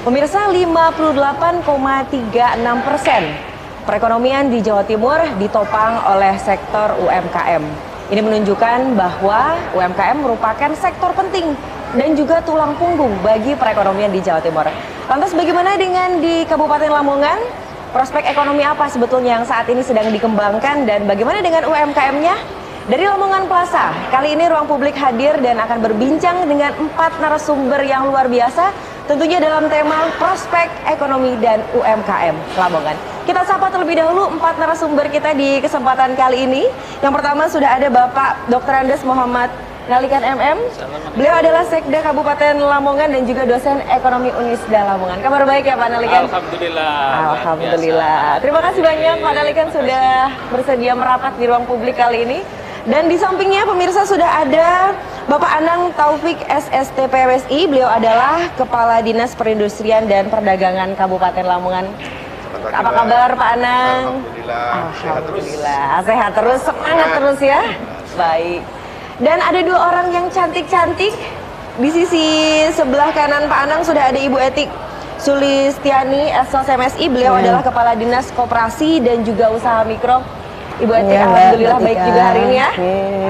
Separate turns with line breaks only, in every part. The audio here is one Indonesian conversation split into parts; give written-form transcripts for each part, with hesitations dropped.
Pemirsa, 58,36% perekonomian di Jawa Timur ditopang oleh sektor UMKM. Ini menunjukkan bahwa UMKM merupakan sektor penting dan juga tulang punggung bagi perekonomian di Jawa Timur. Lantas bagaimana dengan di Kabupaten Lamongan? Prospek ekonomi apa sebetulnya yang saat ini sedang dikembangkan dan bagaimana dengan UMKM-nya? Dari Lamongan Plaza, kali ini Ruang Publik hadir dan akan berbincang dengan 4 narasumber yang luar biasa, tentunya dalam tema prospek ekonomi dan UMKM Lamongan. Kita sapa terlebih dahulu 4 narasumber kita di kesempatan kali ini. Yang pertama sudah ada Bapak Dr. Andes Muhammad Nalikan MM. Beliau adalah Sekda Kabupaten Lamongan dan juga dosen ekonomi Unisda Lamongan. Kabar baik ya Pak Nalikan?
Alhamdulillah.
Alhamdulillah. Terima kasih banyak Pak Nalikan sudah bersedia merapat di Ruang Publik kali ini. Dan di sampingnya pemirsa sudah ada Bapak Anang Taufik SST PWSI. Beliau adalah Kepala Dinas Perindustrian dan Perdagangan Kabupaten Lamongan. Apa kabar Pak Anang?
Alhamdulillah.
Sehat terus, semangat terus ya. Baik. Dan ada 2 orang yang cantik-cantik. Di sisi sebelah kanan Pak Anang sudah ada Ibu Etik Sulistiani Esos MSI. Beliau adalah Kepala Dinas Koperasi dan juga Usaha Mikro. Ibu Etik, alhamdulillah baik juga hari ini ya.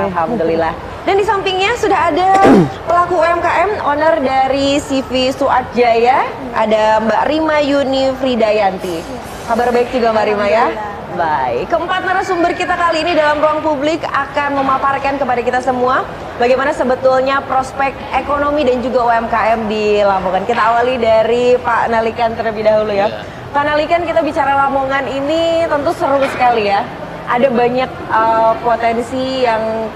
Alhamdulillah. Dan di sampingnya sudah ada pelaku UMKM, owner dari CV Suat Jaya, ada Mbak Rima Yuni Fridayanti. Kabar baik juga Mbak Rima ya? Baik, keempat narasumber kita kali ini dalam Ruang Publik akan memaparkan kepada kita semua bagaimana sebetulnya prospek ekonomi dan juga UMKM di Lamongan. Kita awali dari Pak Nalikan terlebih dahulu ya. Pak Nalikan, kita bicara Lamongan ini tentu seru sekali ya. Ada banyak potensi yang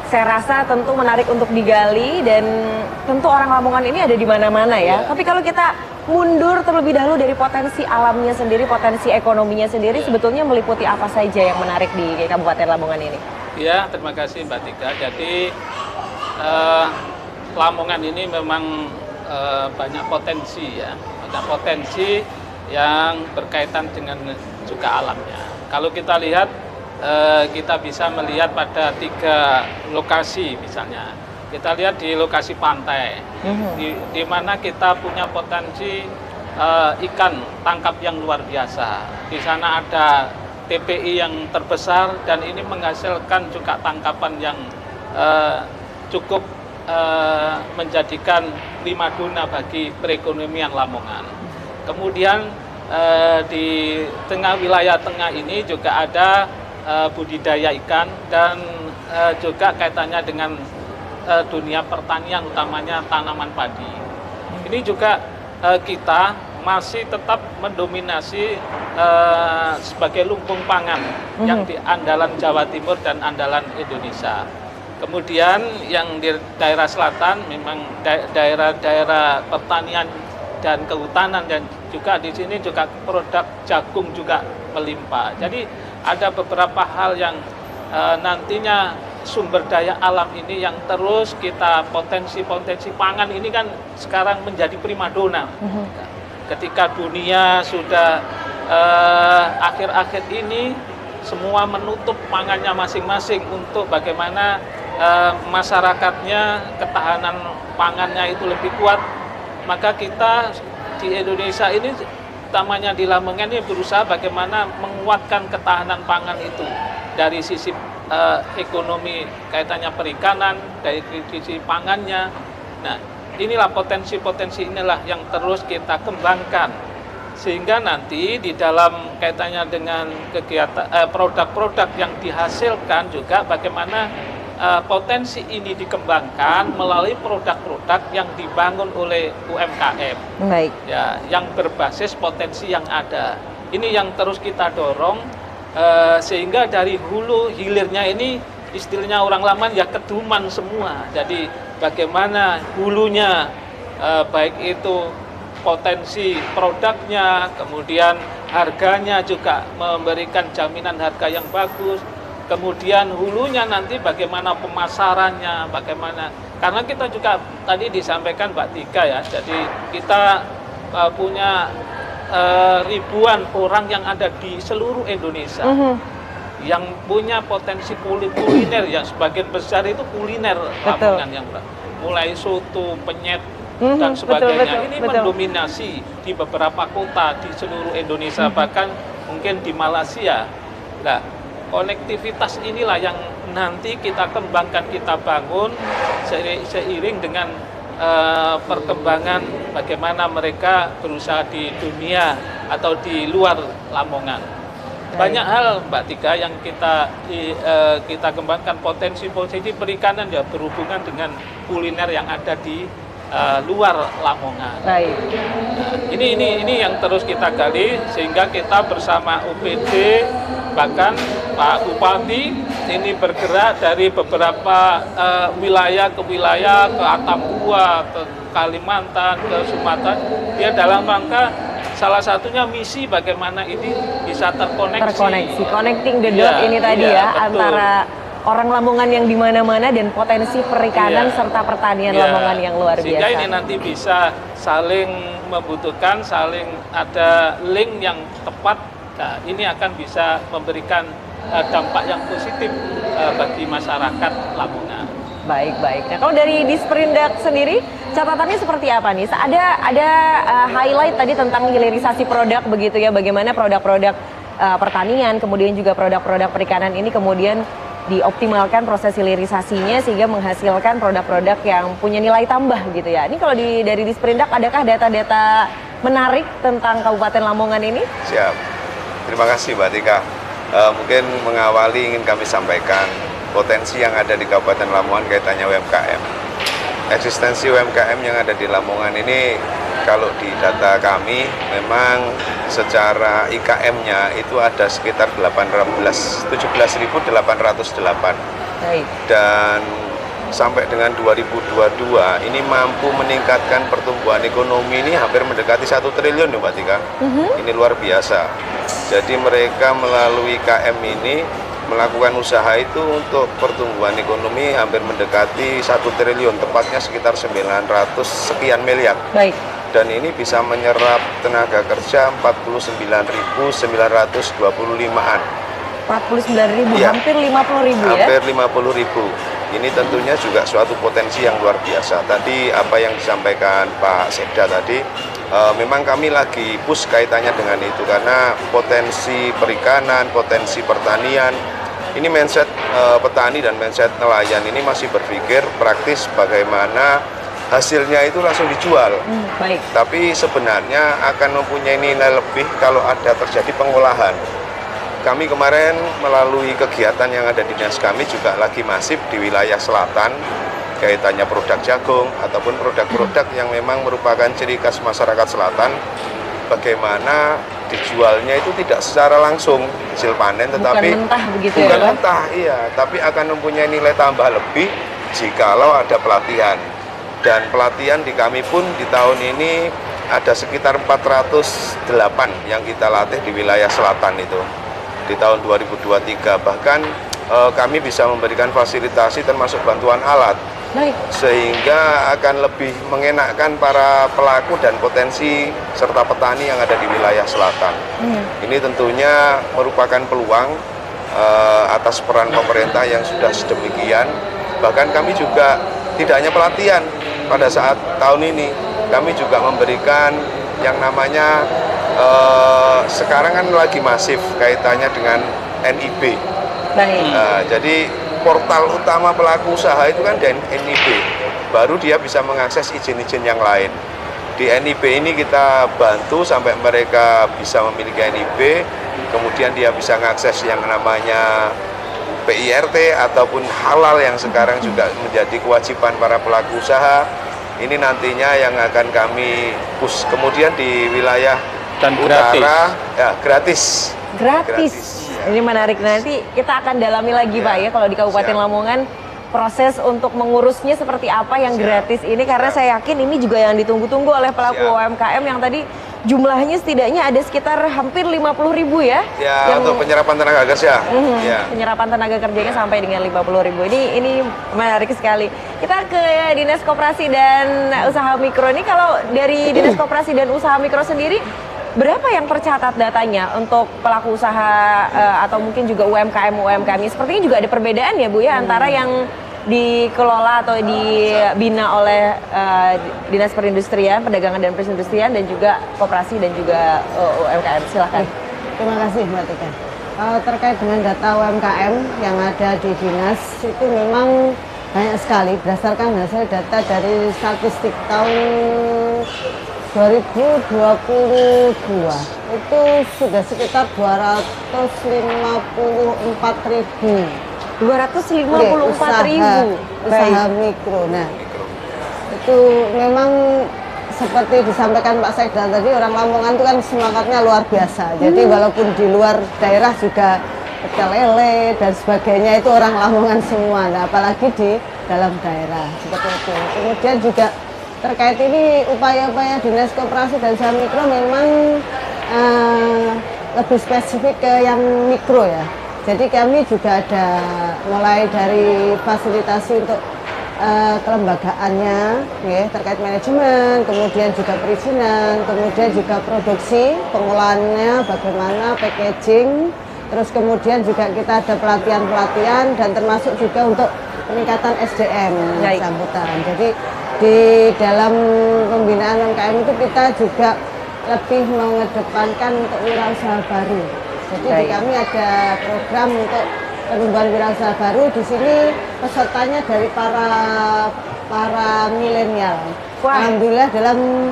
saya rasa tentu menarik untuk digali dan tentu orang Lamongan ini ada di mana-mana ya. Tapi kalau kita mundur terlebih dahulu dari potensi alamnya sendiri, potensi ekonominya sendiri, sebetulnya meliputi apa saja yang menarik di Kabupaten Lamongan ini?
Ya, terima kasih Mbak Tika. Jadi Lamongan ini memang banyak potensi ya, banyak potensi yang berkaitan dengan juga alamnya. Kalau kita lihat, kita bisa melihat pada 3 lokasi misalnya. Kita lihat di lokasi pantai, di mana kita punya potensi ikan tangkap yang luar biasa. Di sana ada TPI yang terbesar dan ini menghasilkan juga tangkapan yang cukup menjadikan primadona bagi perekonomian Lamongan. Kemudian di tengah wilayah tengah ini juga ada budidaya ikan dan juga kaitannya dengan dunia pertanian, utamanya tanaman padi. Ini juga kita masih tetap mendominasi sebagai lumbung pangan yang di andalan Jawa Timur dan andalan Indonesia. Kemudian yang di daerah selatan memang daerah-daerah pertanian dan kehutanan dan juga di sini juga produk jagung juga melimpah. Jadi ada beberapa hal yang nantinya sumber daya alam ini yang terus kita potensi pangan ini kan sekarang menjadi primadona. Ketika dunia sudah akhir-akhir ini semua menutup pangannya masing-masing untuk bagaimana masyarakatnya ketahanan pangannya itu lebih kuat, maka kita di Indonesia ini utamanya di Lamongan ini berusaha bagaimana menguatkan ketahanan pangan itu dari sisi ekonomi kaitannya perikanan, dari sisi pangannya. Nah, inilah potensi-potensi inilah yang terus kita kembangkan sehingga nanti di dalam kaitannya dengan kegiatan produk-produk yang dihasilkan juga bagaimana potensi ini dikembangkan melalui produk-produk yang dibangun oleh UMKM.
Baik.
Ya, yang berbasis potensi yang ada. Ini yang terus kita dorong sehingga dari hulu hilirnya ini istilahnya orang Lamongan ya keduman semua. Jadi bagaimana hulunya baik itu potensi produknya, kemudian harganya juga memberikan jaminan harga yang bagus. Kemudian hulunya nanti bagaimana pemasarannya, bagaimana, karena kita juga tadi disampaikan Mbak Tika ya, jadi kita punya ribuan orang yang ada di seluruh Indonesia yang punya potensi kuliner yang sebagian besar itu kuliner Lamongan yang mulai soto, penyet, dan sebagainya.
betul,
Ini
betul.
mendominasi di beberapa kota di seluruh Indonesia, bahkan mungkin di Malaysia. Nah, konektivitas inilah yang nanti kita kembangkan, kita bangun seiring dengan perkembangan bagaimana mereka berusaha di dunia atau di luar Lamongan. Banyak hal Mbak Tika yang kita kembangkan, potensi perikanan ya berhubungan dengan kuliner yang ada di luar Lamongan.
Baik.
Nah, ini yang terus kita gali sehingga kita bersama UPD, bahkan Pak Bupati ini bergerak dari beberapa wilayah ke wilayah, ke Atambua, ke Kalimantan, ke Sumatera. Dia dalam rangka salah satunya misi bagaimana ini bisa terkoneksi.
Connecting the dot ini tadi ya,
betul.
antara orang Lamongan yang di mana-mana dan potensi perikanan serta pertanian Lamongan yang luar biasa.
Sehingga ini nanti bisa saling membutuhkan, saling ada link yang tepat. Nah, ini akan bisa memberikan dampak yang positif bagi masyarakat Lamongan.
Baik. Nah, kalau dari Disperindak sendiri, catatannya seperti apa nih? Ada highlight tadi tentang hilirisasi produk begitu ya, bagaimana produk-produk pertanian, kemudian juga produk-produk perikanan ini kemudian dioptimalkan proses hilirisasinya sehingga menghasilkan produk-produk yang punya nilai tambah gitu ya. Ini kalau dari Disperindak, adakah data-data menarik tentang Kabupaten Lamongan ini?
Siap. Terima kasih Mbak Tika. Mungkin mengawali ingin kami sampaikan potensi yang ada di Kabupaten Lamongan kaitannya UMKM. Eksistensi UMKM yang ada di Lamongan ini kalau di data kami memang secara IKM-nya itu ada sekitar 17.808.
Baik.
Dan sampai dengan 2022 ini mampu meningkatkan pertumbuhan ekonomi ini hampir mendekati 1 triliun Mbak Tika. Ini luar biasa. Jadi mereka melalui KM ini melakukan usaha itu untuk pertumbuhan ekonomi hampir mendekati 1 triliun, tepatnya sekitar 900 sekian miliar.
Baik.
Dan ini bisa menyerap tenaga kerja 49.925-an.
49.000,
Ya.
hampir 50.000 ya?
Hampir 50.000. Ini tentunya juga suatu potensi yang luar biasa. Tadi apa yang disampaikan Pak Sekda tadi, memang kami lagi push kaitannya dengan itu karena potensi perikanan, potensi pertanian, ini mindset petani dan mindset nelayan ini masih berpikir praktis bagaimana hasilnya itu langsung dijual.
Baik.
Tapi sebenarnya akan mempunyai nilai lebih kalau ada terjadi pengolahan. Kami kemarin melalui kegiatan yang ada di dinas kami juga lagi masif di wilayah selatan, kaitannya produk jagung ataupun produk-produk yang memang merupakan ciri khas masyarakat selatan, bagaimana dijualnya itu tidak secara langsung hasil panen, tetapi
bukan mentah begitu ya,
bukan
Pak?
mentah, iya, tapi akan mempunyai nilai tambah lebih jikalau ada pelatihan. Dan pelatihan di kami pun di tahun ini ada sekitar 408 yang kita latih di wilayah selatan itu di tahun 2023. Bahkan kami bisa memberikan fasilitasi termasuk bantuan alat.
Baik.
Sehingga akan lebih mengenakkan para pelaku dan potensi serta petani yang ada di wilayah selatan. Ini tentunya merupakan peluang atas peran pemerintah yang sudah sedemikian. Bahkan kami juga tidak hanya pelatihan pada saat tahun ini, kami juga memberikan yang namanya sekarang kan lagi masif kaitannya dengan NIB.
Baik.
Jadi portal utama pelaku usaha itu kan di NIB, baru dia bisa mengakses izin-izin yang lain. Di NIB ini kita bantu sampai mereka bisa memiliki NIB, kemudian dia bisa mengakses yang namanya PIRT ataupun halal yang sekarang juga menjadi kewajiban para pelaku usaha. Ini nantinya yang akan kami push. Kemudian di wilayah
Dan
utara ya gratis.
Gratis. Ini menarik, nanti kita akan dalami lagi Pak ya kalau di Kabupaten
Siap.
Lamongan proses untuk mengurusnya seperti apa yang gratis ini, karena saya yakin ini juga yang ditunggu-tunggu oleh pelaku UMKM yang tadi jumlahnya setidaknya ada sekitar hampir 50.000 ya.
Ya,
yang
untuk penyerapan tenaga kerja. Ya.
penyerapan tenaga kerjanya sampai dengan 50.000. Ini menarik sekali. Kita ke Dinas Koperasi dan Usaha Mikro ini, kalau dari Dinas Koperasi dan Usaha Mikro sendiri berapa yang tercatat datanya untuk pelaku usaha atau mungkin juga UMKM ini? Sepertinya juga ada perbedaan ya Bu ya antara yang dikelola atau dibina oleh Dinas Perindustrian, Perdagangan dan Perindustrian dan juga Koperasi dan juga UMKM. Silakan.
Terima kasih Mbak Tika. Terkait dengan data UMKM yang ada di Dinas itu memang banyak sekali berdasarkan hasil data dari statistik tahun 2022 itu sudah sekitar 254.000 usaha mikro. Nah, itu memang seperti disampaikan Pak Sekda tadi, orang Lamongan itu kan semangatnya luar biasa. Jadi walaupun di luar daerah juga pecel lele dan sebagainya itu orang Lamongan semua, nah, apalagi di dalam daerah seperti itu. Kemudian juga terkait ini upaya-upaya Dinas Koperasi dan Usaha Mikro memang lebih spesifik ke yang mikro ya. Jadi kami juga ada mulai dari fasilitasi untuk kelembagaannya, ya, terkait manajemen, kemudian juga perizinan, kemudian juga produksi, pengolahannya, bagaimana packaging, terus kemudian juga kita ada pelatihan-pelatihan dan termasuk juga untuk peningkatan SDM sambutan. Jadi di dalam pembinaan UMKM itu kita juga lebih mengedepankan untuk wirausaha baru. Jadi di kami ada program untuk pengembangan wirausaha baru. Di sini pesertanya dari para milenial. Alhamdulillah dalam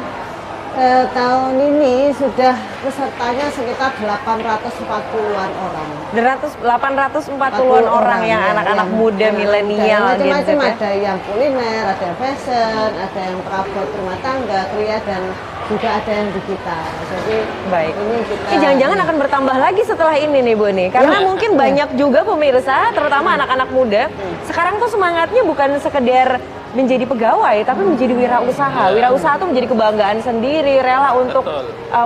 tahun ini sudah pesertanya sekitar 840-an orang.
840-an orang yang anak-anak muda milenial.
Macam-macam, ada yang kuliner, ada yang fashion, ada yang perabot rumah tangga, kria, dan juga ada yang digital. Jadi
baik.
Ini kita
jangan-jangan akan bertambah lagi setelah ini nih Bu nih. Karena mungkin banyak juga pemirsa, terutama anak-anak muda, sekarang tuh semangatnya bukan sekedar menjadi pegawai, tapi menjadi wirausaha. Wirausaha itu menjadi kebanggaan sendiri, rela untuk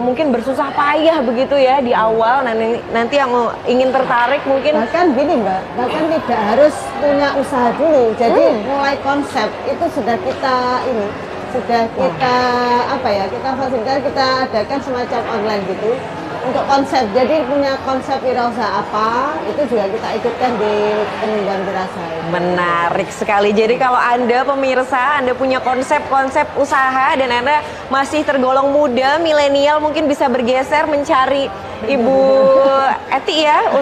mungkin bersusah payah begitu ya di awal. Nanti yang ingin tertarik mungkin
bahkan gini Mbak, bahkan tidak harus punya usaha dulu. Jadi mulai konsep itu sudah kita kita fasilitasi, kita adakan semacam online gitu untuk konsep. Jadi punya konsep wirausaha apa, itu juga kita ikutkan di pengembangan wirausaha.
Menarik sekali. Jadi kalau Anda pemirsa, Anda punya konsep-konsep usaha dan Anda masih tergolong muda, milenial, mungkin bisa bergeser mencari Ibu Eti ya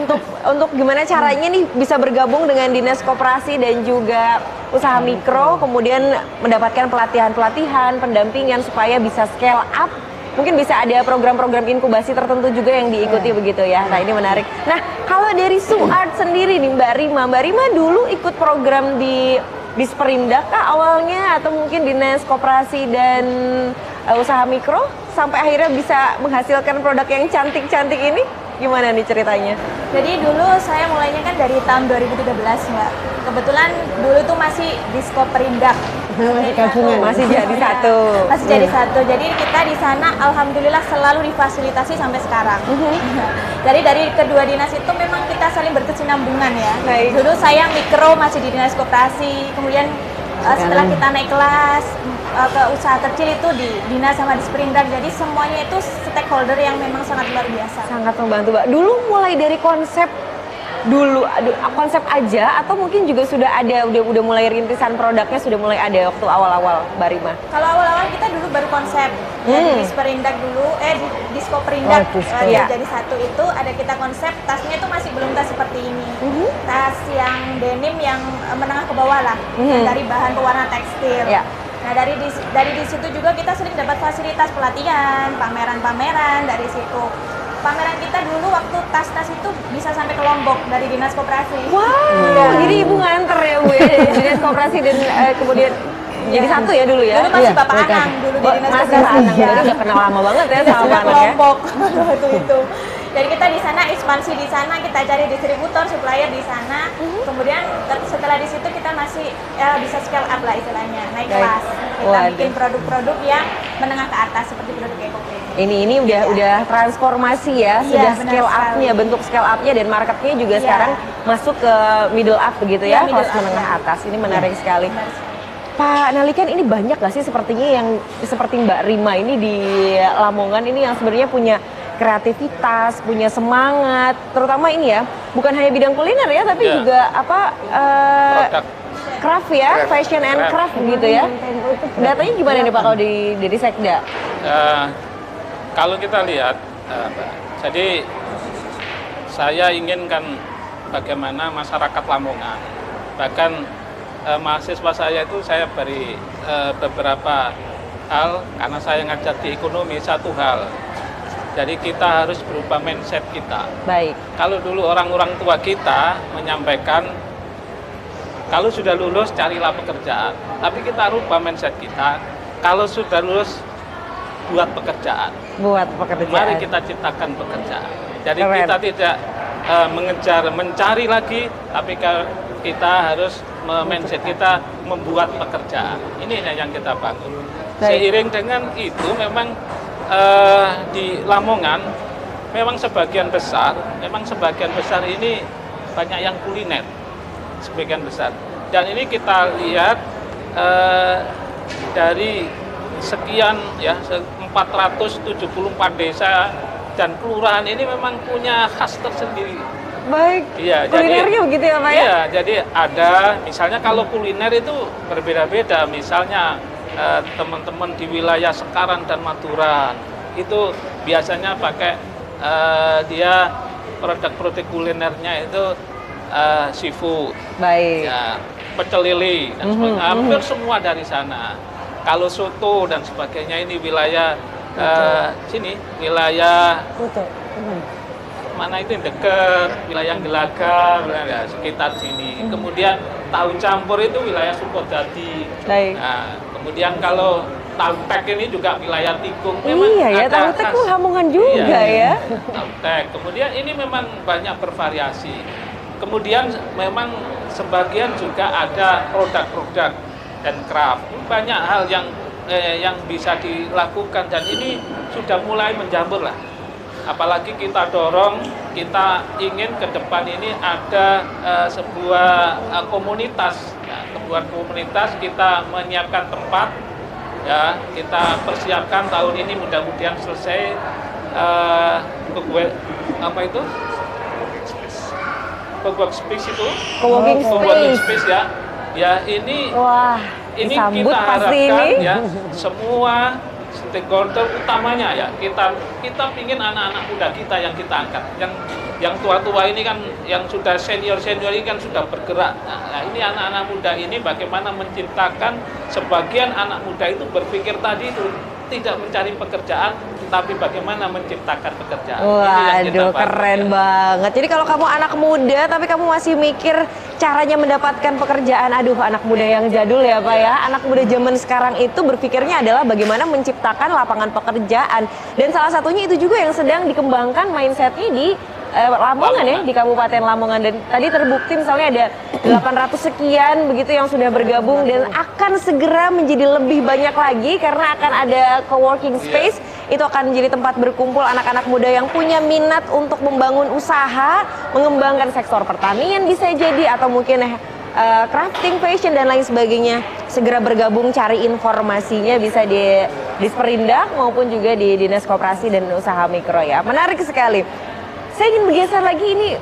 untuk gimana caranya nih bisa bergabung dengan Dinas Koperasi dan juga Usaha Mikro, kemudian mendapatkan pelatihan-pelatihan, pendampingan supaya bisa scale up. Mungkin bisa ada program-program inkubasi tertentu juga yang diikuti begitu ya. Nah ini menarik. Nah kalau dari Suart sendiri nih Mbak Rima dulu ikut program di Disperindak kah awalnya atau mungkin Dinas Koperasi dan Usaha Mikro sampai akhirnya bisa menghasilkan produk yang cantik-cantik ini? Gimana nih ceritanya?
Jadi dulu saya mulainya kan dari tahun 2013 Mbak. Kebetulan dulu tuh masih Diskoperindak.
Masih jadi satu.
Masih jadi satu. Jadi kita di sana alhamdulillah selalu difasilitasi sampai sekarang. Jadi dari kedua dinas itu memang kita saling berkesinambungan ya. Dulu saya mikro masih di Dinas Koperasi, kemudian setelah kita naik kelas ke usaha kecil itu di Dinas sama Disperindak. Jadi semuanya itu stakeholder yang memang sangat luar biasa.
Sangat membantu Mbak. Dulu mulai dari konsep aja atau mungkin juga sudah ada udah mulai rintisan produknya sudah mulai ada waktu awal-awal Mbak Rima?
Kalau awal-awal kita dulu baru konsep di Disperindak dulu, di Diskoperindak jadi satu itu ada kita konsep tasnya itu masih belum tas seperti ini, tas yang denim yang menengah ke bawah lah, dari bahan pewarna tekstil. Nah dari di situ juga kita sering dapat fasilitas pelatihan, pameran-pameran dari situ. Pameran kita dulu waktu tas-tas itu bisa sampai ke Lombok dari Dinas Koperasi.
Wow, jadi Ibu nganter ya Bu ya dari Dinas Koperasi dan kemudian jadi satu ya dulu ya?
Dulu masih Bapak Anang dulu di Dinas Koperasi.
Jadi udah kenal lama banget ya sama Pak Anang ya?
Lombok waktu itu. Jadi kita di sana ekspansi di sana, kita cari distributor, supplier di sana. Kemudian setelah di situ kita masih bisa scale up lah istilahnya, naik kelas. Kita bikin produk-produk yang menengah ke atas seperti produk EcoPrint. Ini
udah transformasi ya, sudah scale up-nya, bentuk scale up-nya dan marketnya juga sekarang masuk ke middle up begitu ya, kelas menengah atas. Ini menarik sekali. Pak Nalikan, ini banyak gak sih sepertinya yang seperti Mbak Rima ini di Lamongan ini yang sebenarnya punya kreativitas, punya semangat, terutama ini ya, bukan hanya bidang kuliner ya, tapi juga craft ya,
Craft.
fashion and craft gitu ya. Datanya gimana nih Pak kalau dari Sekda?
Kalau kita lihat, Mbak, jadi saya inginkan bagaimana masyarakat Lamongan, bahkan mahasiswa saya itu saya beri beberapa hal, karena saya ngajar di ekonomi, satu hal. Jadi kita harus berubah mindset kita.
Baik.
Kalau dulu orang-orang tua kita menyampaikan, kalau sudah lulus carilah pekerjaan. Tapi kita rubah mindset kita, kalau sudah lulus buat pekerjaan.
Buat pekerjaan.
Mari kita ciptakan pekerjaan. Jadi
Keren.
kita tidak mengejar, mencari lagi, tapi kita harus mindset kita membuat pekerjaan. Ini yang kita bangun.
Baik.
Seiring dengan itu memang di Lamongan memang sebagian besar ini banyak yang kuliner, sebagian besar. Dan ini kita lihat dari sekian ya 474 desa dan kelurahan ini memang punya khas tersendiri.
Baik.
Iya,
Kulinernya begitu ya Pak ya?
Iya, jadi ada misalnya kalau kuliner itu berbeda-beda. Misalnya teman-teman di wilayah Sekaran dan Madura itu biasanya pakai dia produk-produk kulinernya itu seafood,
Baik.
ya, pecel lele dan sebagainya. Hampir semua dari sana. Kalau soto dan sebagainya ini wilayah sini, wilayah mana itu yang dekat, wilayah Gelagar, wilayah sekitar sini. Kemudian tahu campur itu wilayah Sukodadi.
Baik.
Nah, kemudian kalau tahu tek ini juga wilayah Tikung.
Iya ya,
ada
tahu tek
khas.
tuh Lamongan juga ya.
Tahu tek. Kemudian ini memang banyak bervariasi. Kemudian memang sebagian juga ada produk-produk dan craft. Banyak hal yang bisa dilakukan dan ini sudah mulai menjamur lah. Apalagi kita dorong, kita ingin ke depan ini ada sebuah komunitas, ya, sebuah komunitas kita menyiapkan tempat, ya kita persiapkan tahun ini mudah-mudahan selesai apa itu? Co-working space itu,
Co-working
co-working
space.
space ya, ya ini
Wah,
ini
disambut
kita
pasti
harapkan
ini.
ya semua stakeholder utamanya ya kita pingin anak-anak muda kita yang kita angkat, yang tua-tua ini kan, yang sudah senior ini kan sudah bergerak. Nah, ini anak-anak muda ini bagaimana menciptakan sebagian anak muda itu berpikir tadi itu tidak mencari pekerjaan, tapi bagaimana menciptakan pekerjaan. Ini yang kita
Waduh,
bangun,
keren
ya.
banget. Jadi kalau kamu anak muda, tapi kamu masih mikir caranya mendapatkan pekerjaan, aduh anak muda yang jadul ya Pak ya. Anak muda zaman sekarang itu berpikirnya adalah bagaimana menciptakan lapangan pekerjaan. Dan salah satunya itu juga yang sedang dikembangkan mindsetnya di Lamongan ya, di Kabupaten Lamongan. Dan tadi terbukti misalnya ada 800 sekian begitu yang sudah bergabung dan akan segera menjadi lebih banyak lagi karena akan ada co-working space. Itu akan menjadi tempat berkumpul anak-anak muda yang punya minat untuk membangun usaha, mengembangkan sektor pertanian bisa jadi, atau mungkin crafting, fashion dan lain sebagainya. Segera bergabung, cari informasinya bisa di Disperindak maupun juga di Dinas Koperasi dan Usaha Mikro ya. Menarik sekali. Saya ingin bergeser lagi, ini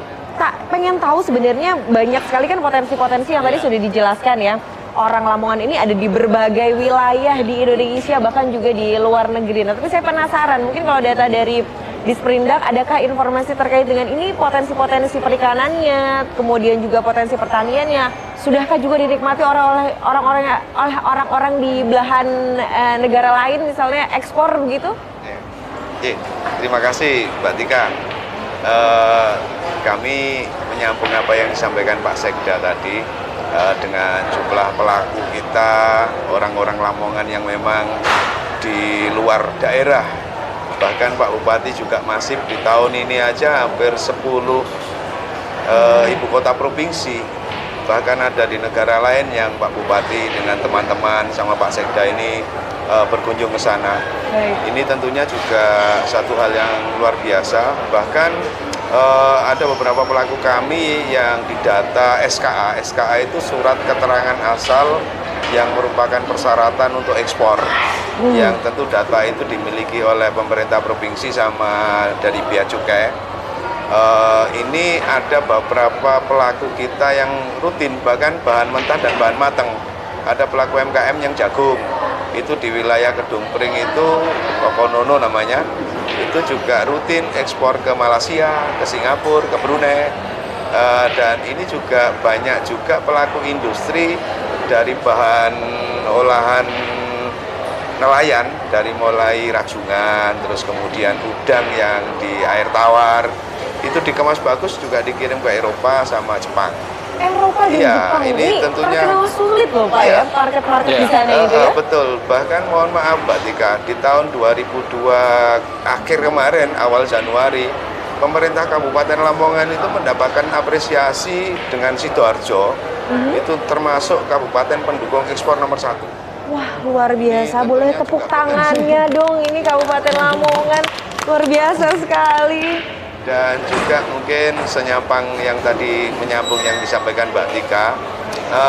pengen tahu sebenarnya banyak sekali kan potensi-potensi yang tadi sudah dijelaskan ya. Orang Lamongan ini ada di berbagai wilayah di Indonesia, bahkan juga di luar negeri. Nah, tapi saya penasaran, mungkin kalau data dari Disperindak, adakah informasi terkait dengan ini potensi-potensi perikanannya, kemudian juga potensi pertaniannya, sudahkah juga dinikmati oleh orang-orang di belahan negara lain, misalnya ekspor begitu?
Oke, terima kasih Mbak Tika. Kami menyambung apa yang disampaikan Pak Sekda tadi. Dengan jumlah pelaku kita, orang-orang Lamongan yang memang di luar daerah, bahkan Pak Bupati juga masif di tahun ini aja hampir 10 ibu kota provinsi, bahkan ada di negara lain yang Pak Bupati dengan teman-teman sama Pak Sekda ini berkunjung ke sana. Ini tentunya juga satu hal yang luar biasa. Bahkan ada beberapa pelaku kami yang didata SKA. SKA itu surat keterangan asal yang merupakan persyaratan untuk ekspor. Yang tentu data itu dimiliki oleh pemerintah provinsi sama dari Bea Cukai. ini ada beberapa pelaku kita yang rutin, bahkan bahan mentah dan bahan matang. Ada pelaku UMKM yang jagung, itu di wilayah Kedung Pring itu, Kokonono namanya, itu juga rutin ekspor ke Malaysia, ke Singapura, ke Brunei. Dan ini juga banyak juga pelaku industri dari bahan olahan nelayan, dari mulai rajungan, terus kemudian udang yang di air tawar, itu dikemas bagus juga dikirim ke Eropa sama Jepang.
Eropa dan
Iya,
Jepang
ini tentunya
terkenal sulit loh Pak
iya.
ya, market-market
Iya.
di sana itu ya.
Betul, bahkan mohon maaf Mbak Tika, di tahun 2002 akhir kemarin, awal Januari, pemerintah Kabupaten Lamongan itu mendapatkan apresiasi dengan Sidoarjo, itu termasuk kabupaten pendukung ekspor nomor 1.
Wah, luar biasa.
Ini
Boleh
tentunya
tepuk
juga
tangannya dong, ini Kabupaten Lamongan. Luar biasa sekali.
Dan juga mungkin senyampang yang tadi menyambung yang disampaikan Mbak Tika,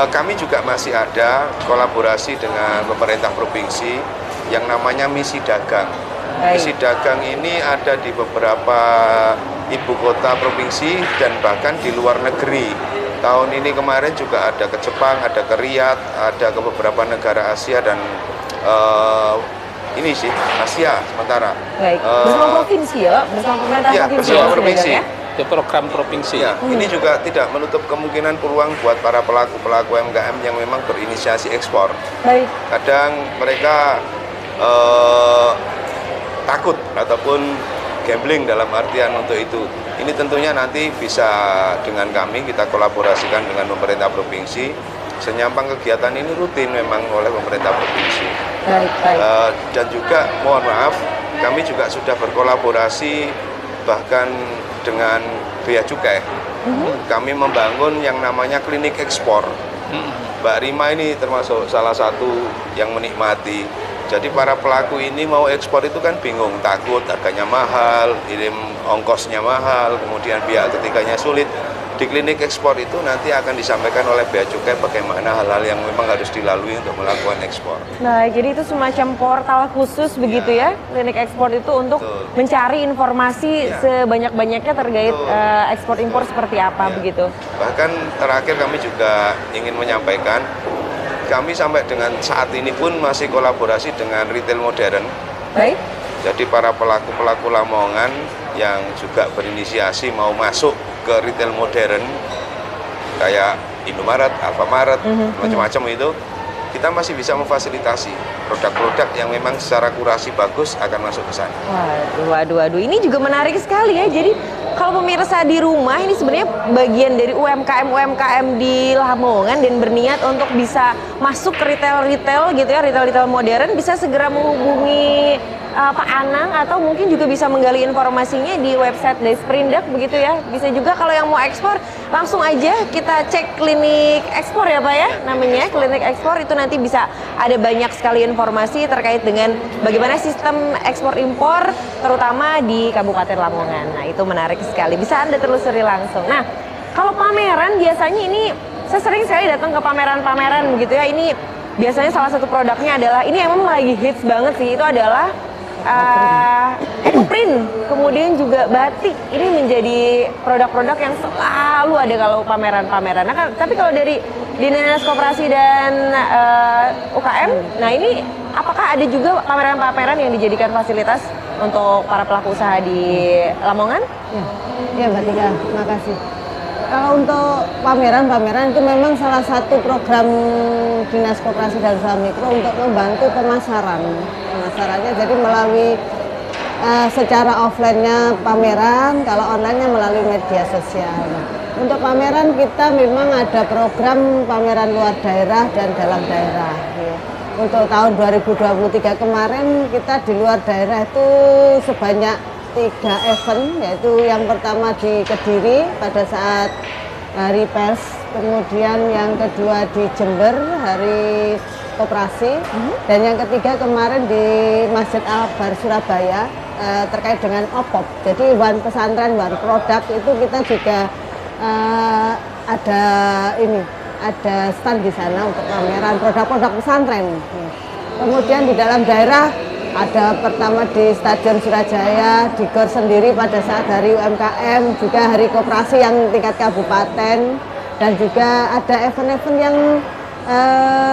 kami juga masih ada kolaborasi dengan pemerintah provinsi yang namanya Misi Dagang.
Baik.
Misi Dagang ini ada di beberapa ibu kota provinsi dan bahkan di luar negeri. Tahun ini kemarin juga ada ke Jepang, ada ke Riyadh, ada ke beberapa negara Asia dan ini sih Asia sementara.
Baik. Bersama provinsi ya, bersama pemerintah
Iya,
provinsi.
bersama
Mas
provinsi.
Dagang,
Di program provinsi.
Ya, ini juga tidak menutup kemungkinan peluang buat para pelaku-pelaku UMKM yang memang berinisiasi ekspor.
Baik.
Kadang mereka takut ataupun gambling dalam artian untuk itu. Ini tentunya nanti bisa dengan kami kita kolaborasikan dengan pemerintah provinsi. Senyampang kegiatan ini rutin memang oleh pemerintah provinsi.
Baik, baik.
Dan juga mohon maaf, kami juga sudah berkolaborasi bahkan dengan Bea Cukai. Kami membangun yang namanya klinik ekspor. Mbak Rima ini termasuk salah satu yang menikmati. Jadi para pelaku ini mau ekspor itu kan bingung, takut harganya mahal, kirim ongkosnya mahal, kemudian pihak ketiganya sulit. Di klinik ekspor itu nanti akan disampaikan oleh Bea Cukai bagaimana hal-hal yang memang harus dilalui untuk melakukan ekspor.
Nah, jadi itu semacam portal khusus begitu ya, klinik ekspor itu untuk
Betul.
mencari informasi
Ya.
sebanyak-banyaknya terkait
Betul.
ekspor impor seperti apa
Ya.
begitu.
Bahkan terakhir kami juga ingin menyampaikan, kami sampai dengan saat ini pun masih kolaborasi dengan retail modern.
Baik.
Jadi para pelaku-pelaku Lamongan yang juga berinisiasi mau masuk ke retail modern kayak Indomaret, Alfamaret, macam-macam itu, kita masih bisa memfasilitasi produk-produk yang memang secara kurasi bagus akan masuk ke sana.
Waduh. Ini juga menarik sekali ya. Jadi kalau pemirsa di rumah ini sebenarnya bagian dari UMKM di Lamongan dan berniat untuk bisa masuk ke retail gitu ya, retail modern, bisa segera menghubungi Pak Anang atau mungkin juga bisa menggali informasinya di website Desperindak begitu ya. Bisa juga kalau yang mau ekspor langsung aja kita cek klinik ekspor ya Pak ya, namanya klinik ekspor. Itu nanti bisa ada banyak sekali informasi terkait dengan bagaimana sistem ekspor impor terutama di Kabupaten Lamongan. Nah, itu menarik sekali, bisa Anda telusuri langsung. Nah, kalau pameran biasanya ini saya sering sekali datang ke pameran-pameran begitu ya. Ini biasanya salah satu produknya adalah, ini yang memang lagi hits banget sih, itu adalah ekoprint, kemudian juga batik. Ini menjadi produk-produk yang selalu ada kalau pameran-pameran. Nah, tapi kalau dari Dinas Koperasi dan UKM, nah ini apakah ada juga pameran-pameran yang dijadikan fasilitas untuk para pelaku usaha di Lamongan?
Ya Mbak Tika, makasih. Kalau untuk pameran itu memang salah satu program Dinas Koperasi dan Usaha Mikro untuk membantu pemasarannya. Jadi melalui secara offline-nya pameran, kalau online-nya melalui media sosial. Untuk pameran kita memang ada program pameran luar daerah dan dalam daerah. Ya. Untuk tahun 2023 kemarin kita di luar daerah itu sebanyak 3 event, yaitu yang pertama di Kediri pada saat Hari Pers, kemudian yang kedua di Jember Hari Koperasi, dan yang ketiga kemarin di Masjid Al-Akbar Surabaya terkait dengan OPOP. Jadi One Pesantren One Product itu kita juga ada stand di sana untuk pameran produk-produk pesantren. Kemudian di dalam daerah Ada pertama di Stadion Surajaya, di GOR sendiri pada saat hari UMKM, juga hari koperasi yang tingkat kabupaten, dan juga ada event-event yang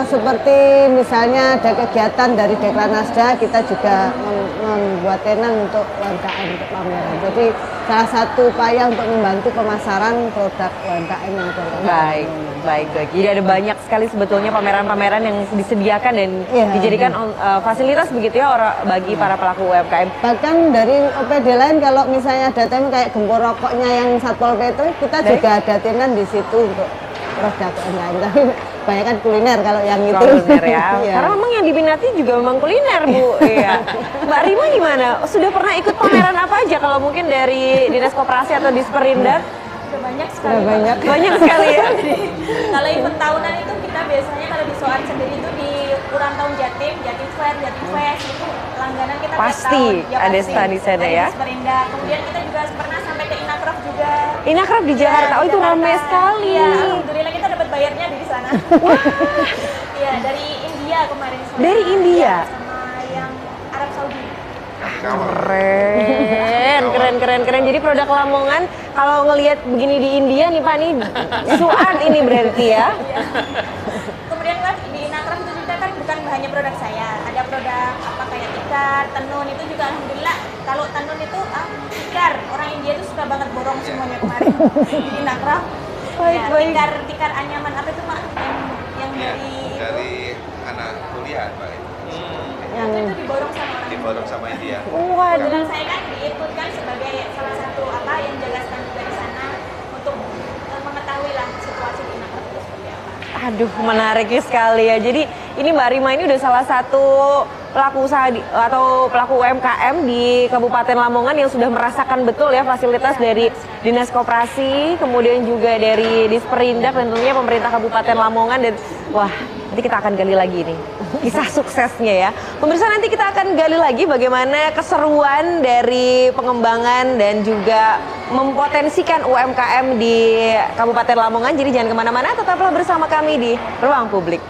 seperti misalnya ada kegiatan dari Dekranasda, kita juga membuat tenan untuk UMKM untuk pameran. Jadi salah satu upaya untuk membantu pemasaran produk UMKM yang ada.
Baik, baik. Jadi ada banyak sekali sebetulnya pameran-pameran yang disediakan dan dijadikan fasilitas begitu ya bagi para pelaku UMKM.
Bahkan dari OPD lain kalau misalnya ada tema kayak gempur rokoknya yang Satpol PP, kita juga ada tenan di situ untuk produk UMKM. Tapi banyak kan kuliner kalau yang itu.
Kuliner ya.
Iya.
Karena memang yang diminati juga memang kuliner, Bu. Iya. Mbak Rima gimana? Sudah pernah ikut pameran apa aja kalau mungkin dari Dinas Koperasi atau Disperindak?
Udah banyak sekali.
Udah banyak.
Banyak sekali ya.
Kalau event tahunan itu kita biasanya kalau di Soan sendiri itu di ulang tahun Jatim Fair, Jatim Fest itu langganan kita tiap
Pasti
tahun. Ya,
ada
pasti.
stand di sana
Dari
ya.
Disperindak. Kemudian kita juga pernah sampai ke Inakraf juga.
Inakraf di Jakarta.
Iya,
Oh,
di
itu
Jakarta.
ramai sekali.
Iya, alhamdulillah kita dapat bayarnya di sana. Iya, dari India kemarin.
Dari India?
Iya, sama yang Arab Saudi.
Keren. Jadi produk Lamongan kalau ngelihat begini di India nih Pak nih, Suan ini berarti ya.
Iya. Kemudian kan di Inakraf itu juga kan bukan hanya produk saya, ada produk apa kayak tikar, tenun itu juga alhamdulillah. Kalau tenun itu tikar, orang India itu suka banget borong semuanya kemarin di Inakraf.
Baik.
Tikar anyaman apa itu Mak? Yang
Dari anak kuliah, Pak.
itu diborong sama orang
Diborong sama India.
Waduh.
Dan saya kan diikutkan sebagai salah satu yang jaga stand juga di sana untuk mengetahui lah situasi di Inakraf itu seperti apa.
Aduh, menarik sekali ya. Jadi ini Mbak Rima ini udah salah satu pelaku usaha atau pelaku UMKM di Kabupaten Lamongan yang sudah merasakan betul ya fasilitas dari Dinas Koperasi, kemudian juga dari Disperindak dan tentunya pemerintah Kabupaten Lamongan. Dan wah, nanti kita akan gali lagi nih kisah suksesnya ya. Pemirsa, nanti kita akan gali lagi bagaimana keseruan dari pengembangan dan juga mempotensikan UMKM di Kabupaten Lamongan. Jadi jangan kemana-mana, tetaplah bersama kami di Ruang Publik.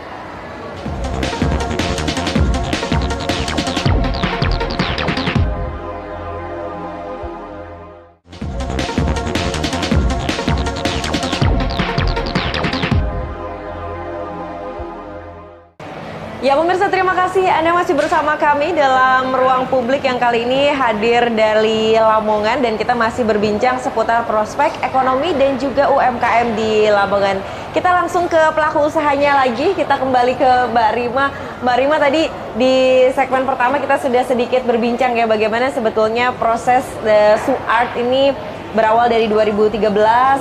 Ya pemirsa, terima kasih Anda masih bersama kami dalam Ruang Publik yang kali ini hadir dari Lamongan dan kita masih berbincang seputar prospek ekonomi dan juga UMKM di Lamongan. Kita langsung ke pelaku usahanya lagi, kita kembali ke Mbak Rima. Mbak Rima, tadi di segmen pertama kita sudah sedikit berbincang ya bagaimana sebetulnya proses SUART ini berawal dari 2013,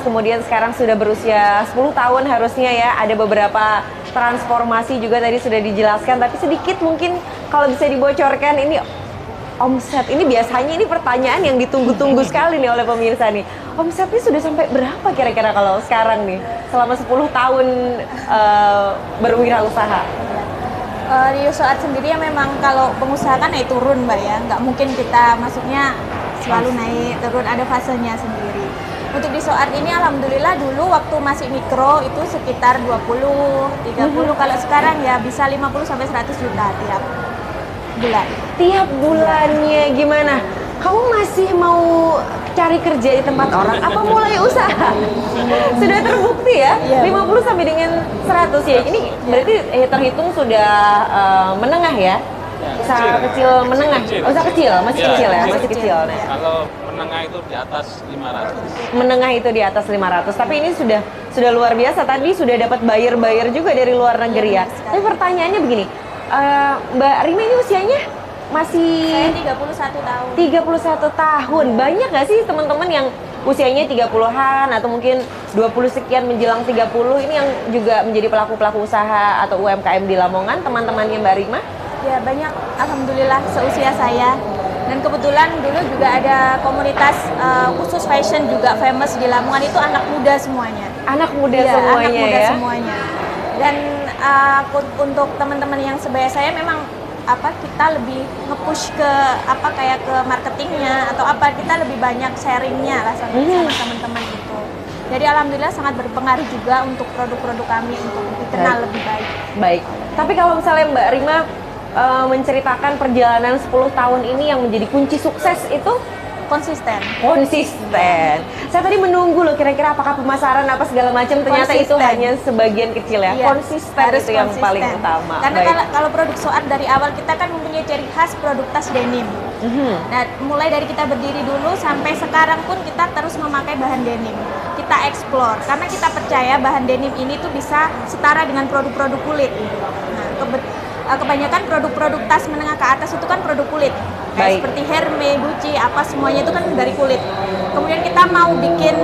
kemudian sekarang sudah berusia 10 tahun harusnya ya. Ada beberapa transformasi juga tadi sudah dijelaskan, tapi sedikit mungkin kalau bisa dibocorkan ini omset. Ini biasanya ini pertanyaan yang ditunggu-tunggu sekali nih oleh pemirsa nih. Omsetnya sudah sampai berapa kira-kira kalau sekarang nih selama 10 tahun berwirausaha?
Di Soat sendiri ya memang kalau pengusaha kan naik turun Mbak ya, nggak mungkin kita masuknya selalu naik turun, ada fasenya sendiri. Untuk di Soat ini alhamdulillah dulu waktu masih mikro itu sekitar 20, 30, kalau sekarang ya bisa 50 sampai 100 juta tiap bulan.
Tiap bulannya gimana? Kamu masih mau cari kerja di tempat orang apa mulai usaha? Sudah terbukti ya, 50 sampai dengan 100 ya. Ini berarti terhitung sudah menengah ya? Usaha kecil menengah, usaha kecil, masih kecil ya, masih kecil. Nah.
Kalau menengah itu di atas 500.
Menengah itu di atas 500, tapi ini sudah luar biasa. Tadi sudah dapat buyer juga dari luar negeri ya. Tapi pertanyaannya begini, Mbak Rima ini usianya masih
Saya 31 tahun.
31 tahun. Banyak nggak sih teman-teman yang usianya 30-an atau mungkin 20 sekian menjelang 30 ini yang juga menjadi pelaku-pelaku usaha atau UMKM di Lamongan, teman-temannya Mbak Rima?
Ya banyak, alhamdulillah seusia saya. Dan kebetulan dulu juga ada komunitas khusus fashion juga famous di Lamongan, itu anak muda semuanya.
Anak muda
Iya,
semuanya
anak muda
ya?
semuanya. Dan untuk teman-teman yang sebaya saya memang kita lebih nge-push ke kayak ke marketingnya atau kita lebih banyak sharingnya lah sama teman-teman itu. Jadi alhamdulillah sangat berpengaruh juga untuk produk-produk kami untuk dikenal lebih baik.
Baik. Tapi kalau misalnya Mbak Rima menceritakan perjalanan 10 tahun ini yang menjadi kunci sukses itu
Konsisten.
konsisten. Saya tadi menunggu loh kira-kira apakah pemasaran apa segala macam, ternyata itu
Konsisten.
hanya sebagian kecil ya.
Iya,
Konsisten
harus
itu yang
konsisten.
paling utama.
Karena
Baik.
kalau produk Soat dari awal kita kan mempunyai ciri khas produk tas denim. Nah, mulai dari kita berdiri dulu sampai sekarang pun kita terus memakai bahan denim. Kita explore karena kita percaya bahan denim ini tuh bisa setara dengan produk-produk kulit. Nah, kebanyakan produk-produk tas menengah ke atas itu kan produk kulit.
Baik.
Kayak seperti Hermes, Gucci, apa semuanya itu kan dari kulit. Kemudian kita mau bikin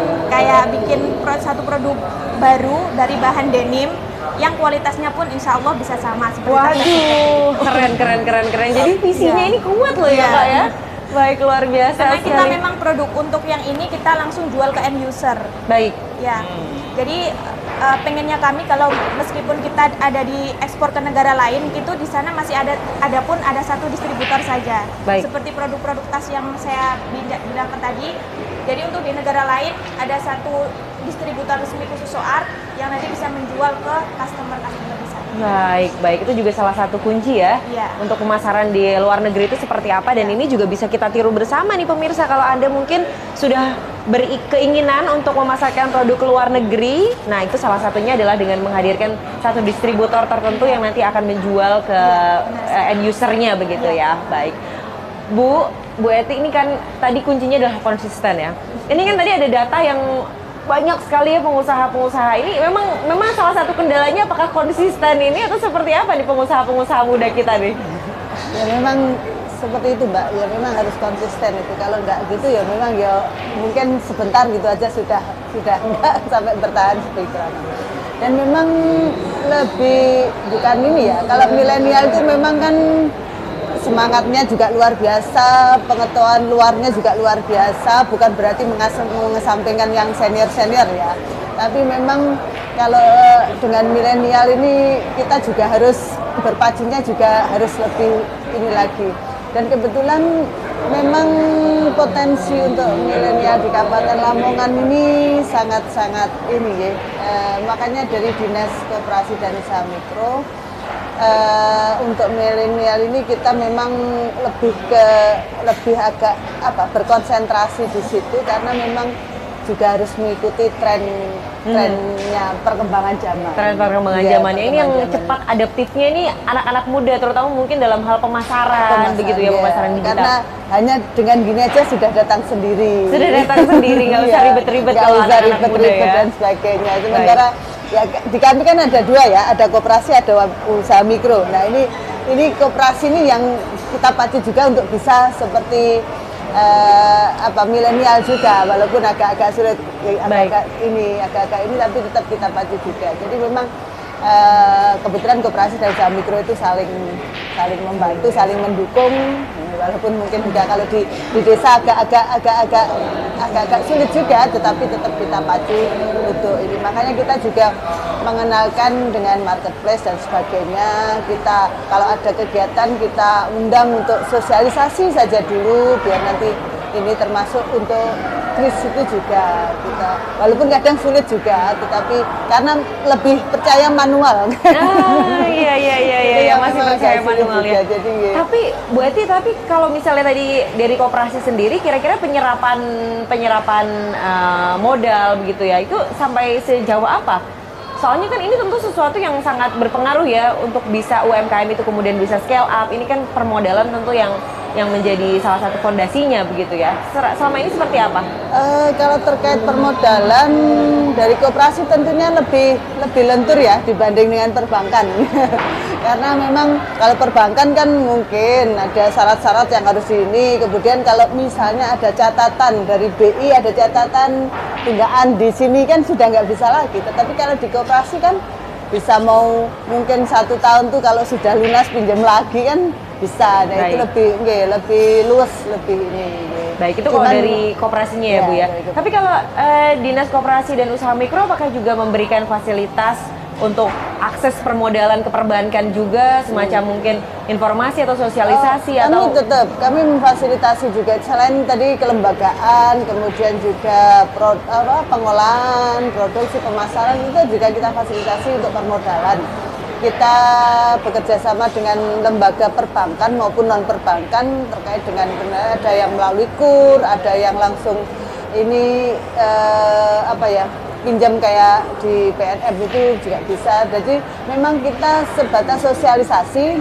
satu produk baru dari bahan denim yang kualitasnya pun insya Allah bisa sama seperti tas
Waduh, keren. Jadi visinya
Iya.
ini kuat loh ya
Iya.
Kak ya. Baik, luar biasa
Karena kita
sekali.
memang produk untuk yang ini kita langsung jual ke end user.
Baik.
Ya, jadi pengennya kami kalau meskipun kita ada di ekspor ke negara lain, itu di sana masih ada pun ada satu distributor saja.
Baik.
Seperti produk-produk tas yang saya bilangkan tadi. Jadi untuk di negara lain ada satu distributor resmi khusus Soart yang nanti bisa menjual ke customer di sana.
Baik, itu juga salah satu kunci ya.
Iya.
Untuk pemasaran di luar negeri itu seperti apa, dan ini juga bisa kita tiru bersama nih pemirsa. Kalau Anda mungkin sudah berkeinginan untuk memasarkan produk ke luar negeri, nah itu salah satunya adalah dengan menghadirkan satu distributor tertentu yang nanti akan menjual ke end usernya begitu ya. Baik. Bu Eti, ini kan tadi kuncinya adalah konsisten ya. Ini kan tadi ada data yang banyak sekali ya pengusaha-pengusaha ini. Memang salah satu kendalanya apakah konsisten ini atau seperti apa nih pengusaha-pengusaha muda kita nih?
Ya memang seperti itu Mbak, ya memang harus konsisten itu. Kalau nggak gitu ya memang ya mungkin sebentar gitu aja sudah nggak sampai bertahan seperti itu. Dan memang lebih bukan ini ya, kalau milenial itu memang kan semangatnya juga luar biasa, pengetahuan luarnya juga luar biasa, bukan berarti mengesampingkan yang senior-senior ya. Tapi memang kalau dengan milenial ini kita juga harus berpacunya juga harus lebih ini lagi. Dan kebetulan memang potensi untuk milenial di Kabupaten Lamongan ini sangat-sangat ini ya. Makanya dari Dinas Koperasi dan Usaha Mikro untuk milenial ini kita memang lebih agak berkonsentrasi di situ karena memang juga harus mengikuti trennya perkembangan zaman.
Tren perkembangan
Iya,
zamannya ini yang
perkembangan
cepat adaptifnya ini anak-anak muda, terutama mungkin dalam hal pemasaran begitu ya,
iya.
pemasaran digital.
Karena hanya dengan gini aja sudah datang sendiri.
Sudah datang sendiri, nggak usah
Iya,
ribet-ribet
nggak
kalau
usah
anak-anak muda
ribet-ribet
ya.
dan sebagainya. Sementara ya di kami kan ada dua ya, ada koperasi, ada usaha mikro. Nah ini koperasi ini yang kita pacu juga untuk bisa seperti milenial juga, walaupun agak-agak sulit, agak-agak ini tapi tetap kita pacu juga. Jadi memang kebetulan koperasi dan usaha mikro itu saling membantu, saling mendukung. Walaupun mungkin juga kalau di desa agak sulit juga, tetapi tetap kita pacu untuk ini. Makanya kita juga mengenalkan dengan marketplace dan sebagainya. Kita kalau ada kegiatan kita undang untuk sosialisasi saja dulu, biar nanti ini termasuk untuk kris itu juga kita, walaupun kadang sulit juga, tetapi karena lebih percaya manual.
Iya, masih percaya manual ya.
Jadi,
Tapi Bu Eti, kalau misalnya tadi dari koperasi sendiri, kira-kira penyerapan modal begitu ya, itu sampai sejauh apa? Soalnya kan ini tentu sesuatu yang sangat berpengaruh ya untuk bisa UMKM itu kemudian bisa scale up. Ini kan permodalan tentu yang menjadi salah satu fondasinya begitu ya. Selama ini seperti apa?
Kalau terkait permodalan dari koperasi tentunya lebih lentur ya dibanding dengan perbankan. Karena memang kalau perbankan kan mungkin ada syarat-syarat yang harus ini. Kemudian kalau misalnya ada catatan dari BI, ada catatan tunggakan di sini kan sudah nggak bisa lagi. Tetapi kalau di koperasi kan bisa mau mungkin 1 tahun tuh kalau sudah lunas pinjam lagi kan bisa. Nah itu lebih luas, lebih ini.
Baik, itu kalau dari koperasinya ya Bu ya. Tapi kalau Dinas Koperasi dan Usaha Mikro apakah juga memberikan fasilitas untuk akses permodalan ke perbankan juga, semacam mungkin informasi atau sosialisasi
kami memfasilitasi juga selain tadi kelembagaan, kemudian juga pengolahan, produksi, pemasaran itu juga kita fasilitasi untuk permodalan. kita bekerja sama dengan lembaga perbankan maupun non perbankan terkait dengan ada yang melalui KUR, ada yang langsung ini pinjam kayak di PNM itu juga bisa. Jadi memang kita sebatas sosialisasi,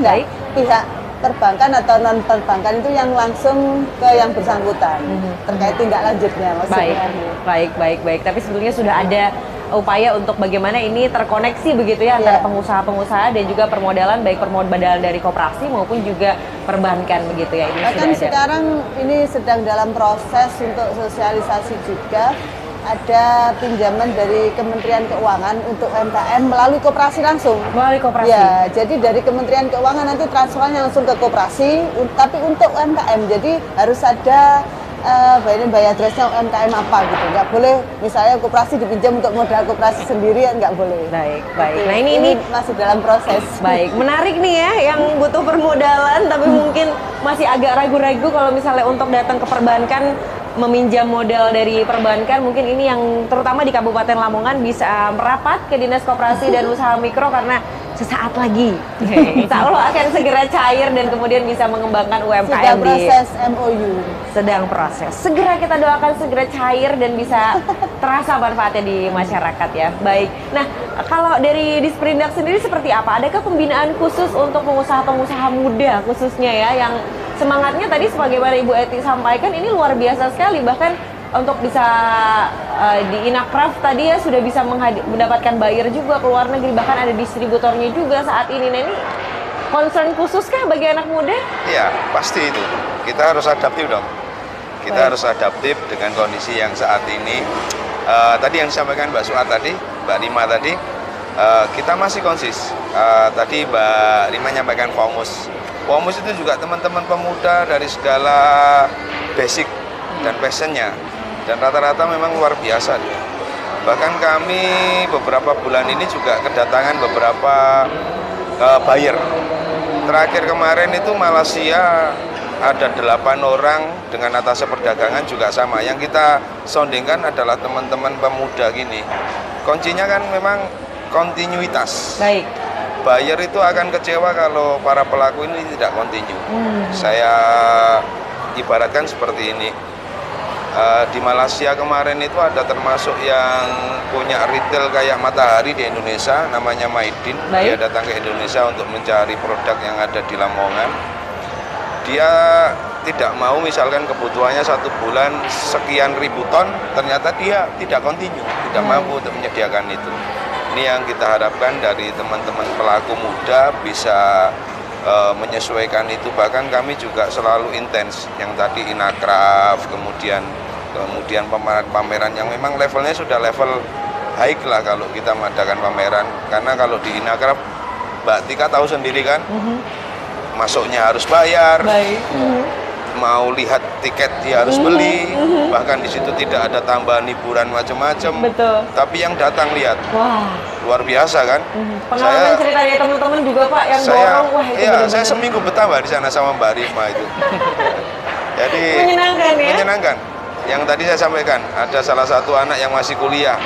pihak perbankan atau non perbankan itu yang langsung ke yang bersangkutan terkait tindak lanjutnya maksudnya.
Baik. Tapi sebetulnya sudah ada upaya untuk bagaimana ini terkoneksi begitu ya antara pengusaha-pengusaha dan juga permodalan, baik permodalan dari koperasi maupun juga perbankan begitu ya. Ini
bahkan sekarang ini sedang dalam proses untuk sosialisasi juga. Ada pinjaman dari Kementerian Keuangan untuk UMKM melalui koperasi langsung.
Melalui koperasi?
Ya, jadi dari Kementerian Keuangan nanti transfernya langsung ke koperasi, tapi untuk UMKM. Jadi harus ada by address-nya UMKM apa gitu. Nggak boleh misalnya koperasi dipinjam untuk modal koperasi sendiri, nggak boleh.
Baik.
Oke.
Nah ini
masih dalam proses.
Baik, menarik nih ya yang butuh permodalan tapi mungkin masih agak ragu-ragu kalau misalnya untuk datang ke perbankan meminjam modal dari perbankan. Mungkin ini yang terutama di Kabupaten Lamongan bisa merapat ke Dinas Koperasi dan Usaha Mikro karena sesaat lagi insya Allah akan segera cair dan kemudian bisa mengembangkan UMKM.
Sedang proses MOU.
Sedang proses. Segera kita doakan segera cair dan bisa terasa manfaatnya di masyarakat ya. Baik. Nah, kalau dari Disperindak sendiri seperti apa? Adakah pembinaan khusus untuk pengusaha-pengusaha muda khususnya ya yang semangatnya tadi sebagaimana Ibu Eti sampaikan ini luar biasa sekali, bahkan untuk bisa di Inakraf tadi ya sudah bisa mendapatkan buyer juga ke luar negeri, bahkan ada distributornya juga saat ini. Nah ini concern khusus kah bagi anak muda?
Iya, pasti itu. Kita harus adaptif dong. Kita harus adaptif dengan kondisi yang saat ini. Tadi yang disampaikan Mbak Suat tadi, Mbak Rima tadi, kita masih konsis. Tadi Mbak Rima nyampaikan FOMUS. FOMUS itu juga teman-teman pemuda dari segala basic dan passionnya. Dan rata-rata memang luar biasa. Bahkan kami beberapa bulan ini juga kedatangan beberapa buyer. Terakhir kemarin itu Malaysia ada 8 orang dengan atas perdagangan juga sama. Yang kita soundingkan adalah teman-teman pemuda gini. Kuncinya kan memang kontinuitas.
Baik.
Buyer itu akan kecewa kalau para pelaku ini tidak kontinu. Saya ibaratkan seperti ini. Di Malaysia kemarin itu ada termasuk yang punya retail kayak Matahari di Indonesia, namanya Maidin. Dia datang ke Indonesia untuk mencari produk yang ada di Lamongan. Dia tidak mau misalkan kebutuhannya 1 bulan sekian ribu ton, ternyata dia tidak kontinu, tidak mampu untuk menyediakan itu. Ini yang kita harapkan dari teman-teman pelaku muda bisa menyesuaikan itu. Bahkan kami juga selalu intens yang tadi Inakraf, kemudian pameran-pameran yang memang levelnya sudah level high lah kalau kita mengadakan pameran. Karena kalau di Inakraf Mbak Tika tahu sendiri kan, masuknya harus bayar. Mau lihat tiket dia harus beli, bahkan di situ tidak ada tambahan hiburan macam-macam.
Betul.
Tapi yang datang lihat,
wah,
luar biasa kan?
Pengalaman cerita dari teman-teman juga Pak yang dorong, wah itu benar-benar.
Saya seminggu betah di sana sama Mbak Rima itu. Jadi
menyenangkan ya?
Menyenangkan. Yang tadi saya sampaikan, ada salah satu anak yang masih kuliah,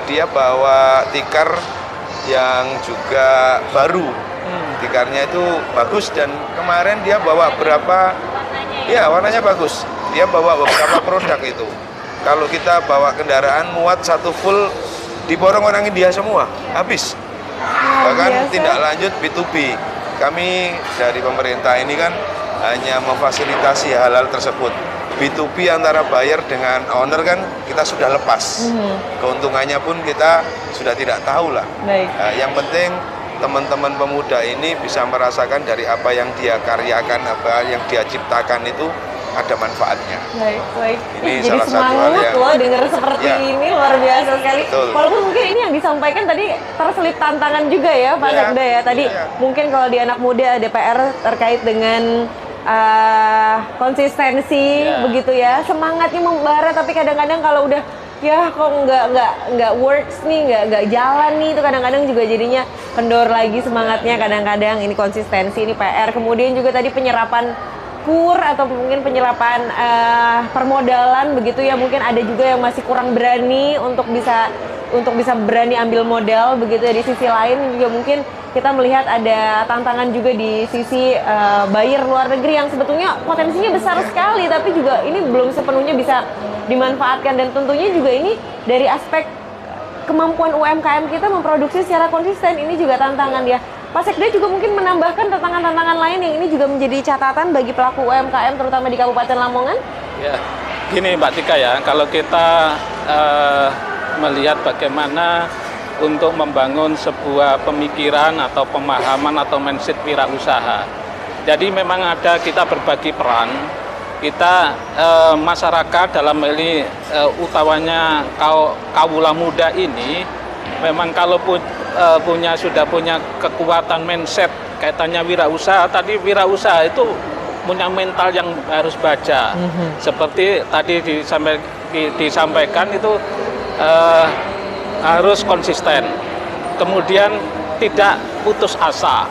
dia bawa tikar yang juga baru. Tikarnya itu bagus dan kemarin dia bawa berapa? Ya, warnanya bagus. Dia bawa beberapa produk itu. Kalau kita bawa kendaraan muat 1 full, diborong orang India semua, habis. Bahkan tidak lanjut B2B. Kami dari pemerintah ini kan hanya memfasilitasi hal-hal tersebut. B2B antara buyer dengan owner kan kita sudah lepas. Keuntungannya pun kita sudah tidak tahu lah. Yang penting teman-teman pemuda ini bisa merasakan dari apa yang dia karyakan, apa yang dia ciptakan itu ada manfaatnya.
Baik.
Ini
jadi
salah satu hal yang
loh dengar seperti ini, luar biasa sekali.
Betul.
Walaupun mungkin ini yang disampaikan tadi terselip tantangan juga ya Pak Sekda ya. Tadi mungkin kalau di anak muda ada PR terkait dengan konsistensi begitu ya, semangatnya membara, tapi kadang-kadang kalau udah ya kok nggak works nih, nggak jalan nih, itu kadang-kadang juga jadinya kendor lagi semangatnya. Kadang-kadang ini konsistensi, ini PR. Kemudian juga tadi penyerapan KUR atau mungkin penyerapan permodalan begitu ya, mungkin ada juga yang masih kurang berani untuk bisa berani ambil modal begitu ya. Di sisi lain juga mungkin kita melihat ada tantangan juga di sisi buyer luar negeri yang sebetulnya potensinya besar sekali, tapi juga ini belum sepenuhnya bisa dimanfaatkan, dan tentunya juga ini dari aspek kemampuan UMKM kita memproduksi secara konsisten, ini juga tantangan ya. Pak Sekda juga mungkin menambahkan tantangan-tantangan lain yang ini juga menjadi catatan bagi pelaku UMKM terutama di Kabupaten Lamongan.
Ya, gini Mbak Tika ya, kalau kita melihat bagaimana untuk membangun sebuah pemikiran atau pemahaman atau mindset wirausaha. Jadi memang ada kita berbagi peran. Kita masyarakat dalam hal ini utamanya kawula muda ini memang kalau sudah punya kekuatan mindset kaitannya wirausaha, tadi wirausaha itu punya mental yang harus baja. Seperti tadi disampaikan itu harus konsisten, kemudian tidak putus asa.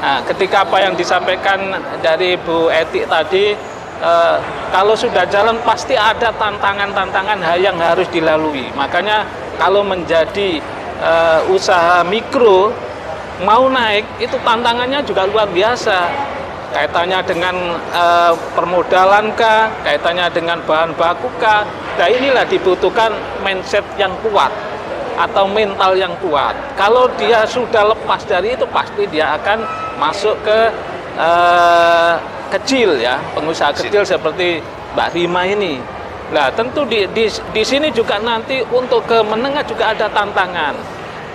Nah, ketika apa yang disampaikan dari Bu Eti tadi, kalau sudah jalan pasti ada tantangan-tantangan yang harus dilalui. Makanya kalau menjadi usaha mikro mau naik itu tantangannya juga luar biasa. Kaitannya dengan permodalan kah, kaitannya dengan bahan baku kah. Nah inilah dibutuhkan mindset yang kuat atau mental yang kuat. Kalau dia sudah lepas dari itu pasti dia akan masuk ke kecil ya, pengusaha kecil seperti Mbak Rima ini. Nah tentu di sini juga nanti untuk ke menengah juga ada tantangan.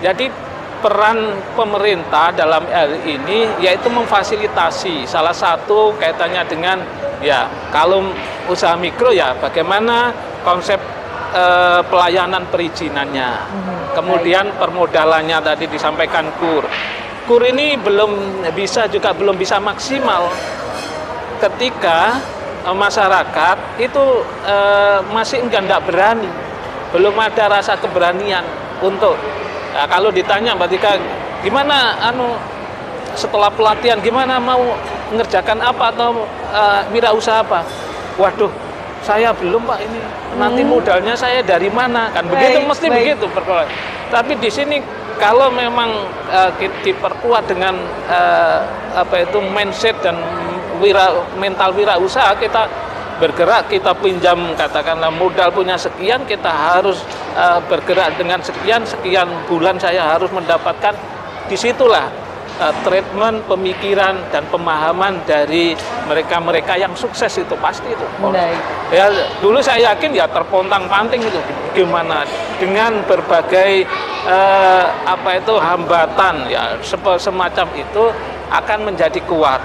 Jadi peran pemerintah dalam hal ini yaitu memfasilitasi. Salah satu kaitannya dengan ya kalau usaha mikro ya bagaimana konsep pelayanan perizinannya. Kemudian permodalannya tadi disampaikan KUR. KUR ini belum bisa maksimal ketika masyarakat itu masih enggak berani, belum ada rasa keberanian untuk kalau ditanya Mbak Tika gimana setelah pelatihan gimana mau mengerjakan apa atau wirausaha apa, waduh saya belum Pak, ini nanti modalnya saya dari mana, kan begitu, mesti begitu persoalan. Tapi di sini kalau memang diperkuat dengan mindset dan mental wirausaha, kita bergerak, kita pinjam katakanlah modal punya sekian, kita harus bergerak dengan sekian bulan saya harus mendapatkan. Disitulah treatment, pemikiran dan pemahaman dari mereka yang sukses itu pasti itu. Ya dulu saya yakin ya terpontang-panting itu gimana dengan berbagai hambatan ya semacam itu akan menjadi kuat.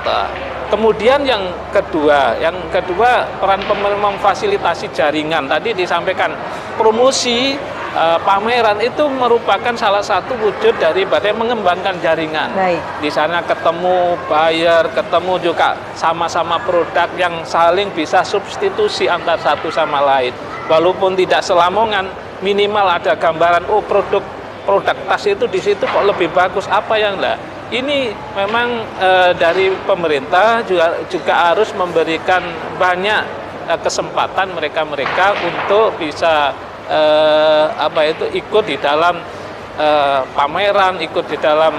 Kemudian yang kedua peran pemerintah memfasilitasi jaringan. Tadi disampaikan promosi pameran itu merupakan salah satu wujud dari mengembangkan jaringan. Di sana ketemu buyer, ketemu juga sama-sama produk yang saling bisa substitusi antar satu sama lain. Walaupun tidak selamongan, minimal ada gambaran produk tas itu di situ kok lebih bagus apa yang enggak. Ini memang dari pemerintah juga harus memberikan banyak kesempatan mereka untuk bisa ikut di dalam pameran, ikut di dalam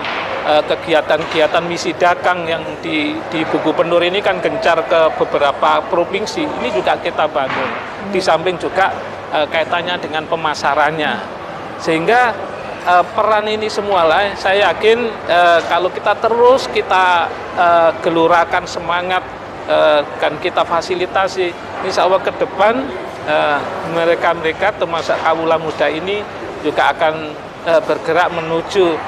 kegiatan-kegiatan misi dagang yang di Buku Penur ini kan gencar ke beberapa provinsi. Ini juga kita bangun. Di samping juga kaitannya dengan pemasarannya. Sehingga peran ini semualah saya yakin kalau kita terus gelurakan semangat dan kita fasilitasi, insya Allah ke depan mereka termasuk kawula muda ini juga akan bergerak menuju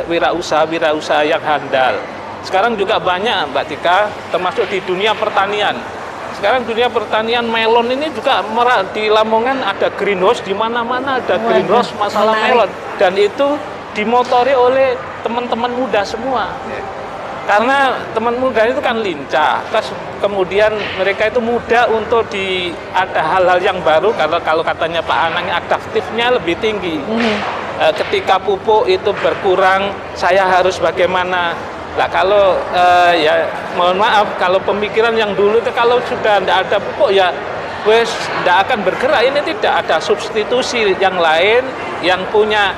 wirausaha yang handal. Sekarang juga banyak Mbak Tika, termasuk di dunia pertanian. Sekarang dunia pertanian melon ini juga di Lamongan ada greenhouse, di mana-mana ada greenhouse masalah melon, dan itu dimotori oleh teman-teman muda semua. Karena teman muda itu kan lincah, terus kemudian mereka itu mudah untuk ada hal-hal yang baru. Kalau katanya Pak Anang, adaptifnya lebih tinggi. Ketika pupuk itu berkurang, saya harus bagaimana? Nah kalau ya mohon maaf, kalau pemikiran yang dulu itu kalau sudah tidak ada pupuk ya wes tidak akan bergerak. Ini tidak ada substitusi yang lain yang punya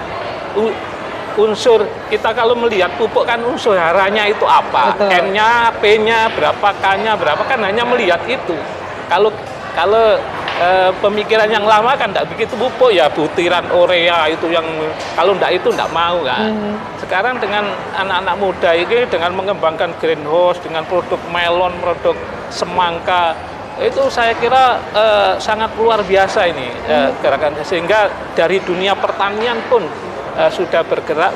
unsur kita kalau melihat pupuk kan unsur haranya itu apa,
Betul.
N-nya, P-nya berapa, K-nya berapa, kan hanya melihat itu. Kalau pemikiran yang lama kan tidak begitu, pupuk ya butiran urea itu yang kalau tidak itu tidak mau kan. Sekarang dengan anak-anak muda ini dengan mengembangkan greenhouse, dengan produk melon, produk semangka, itu saya kira sangat luar biasa ini gerakan, sehingga dari dunia pertanian pun sudah bergerak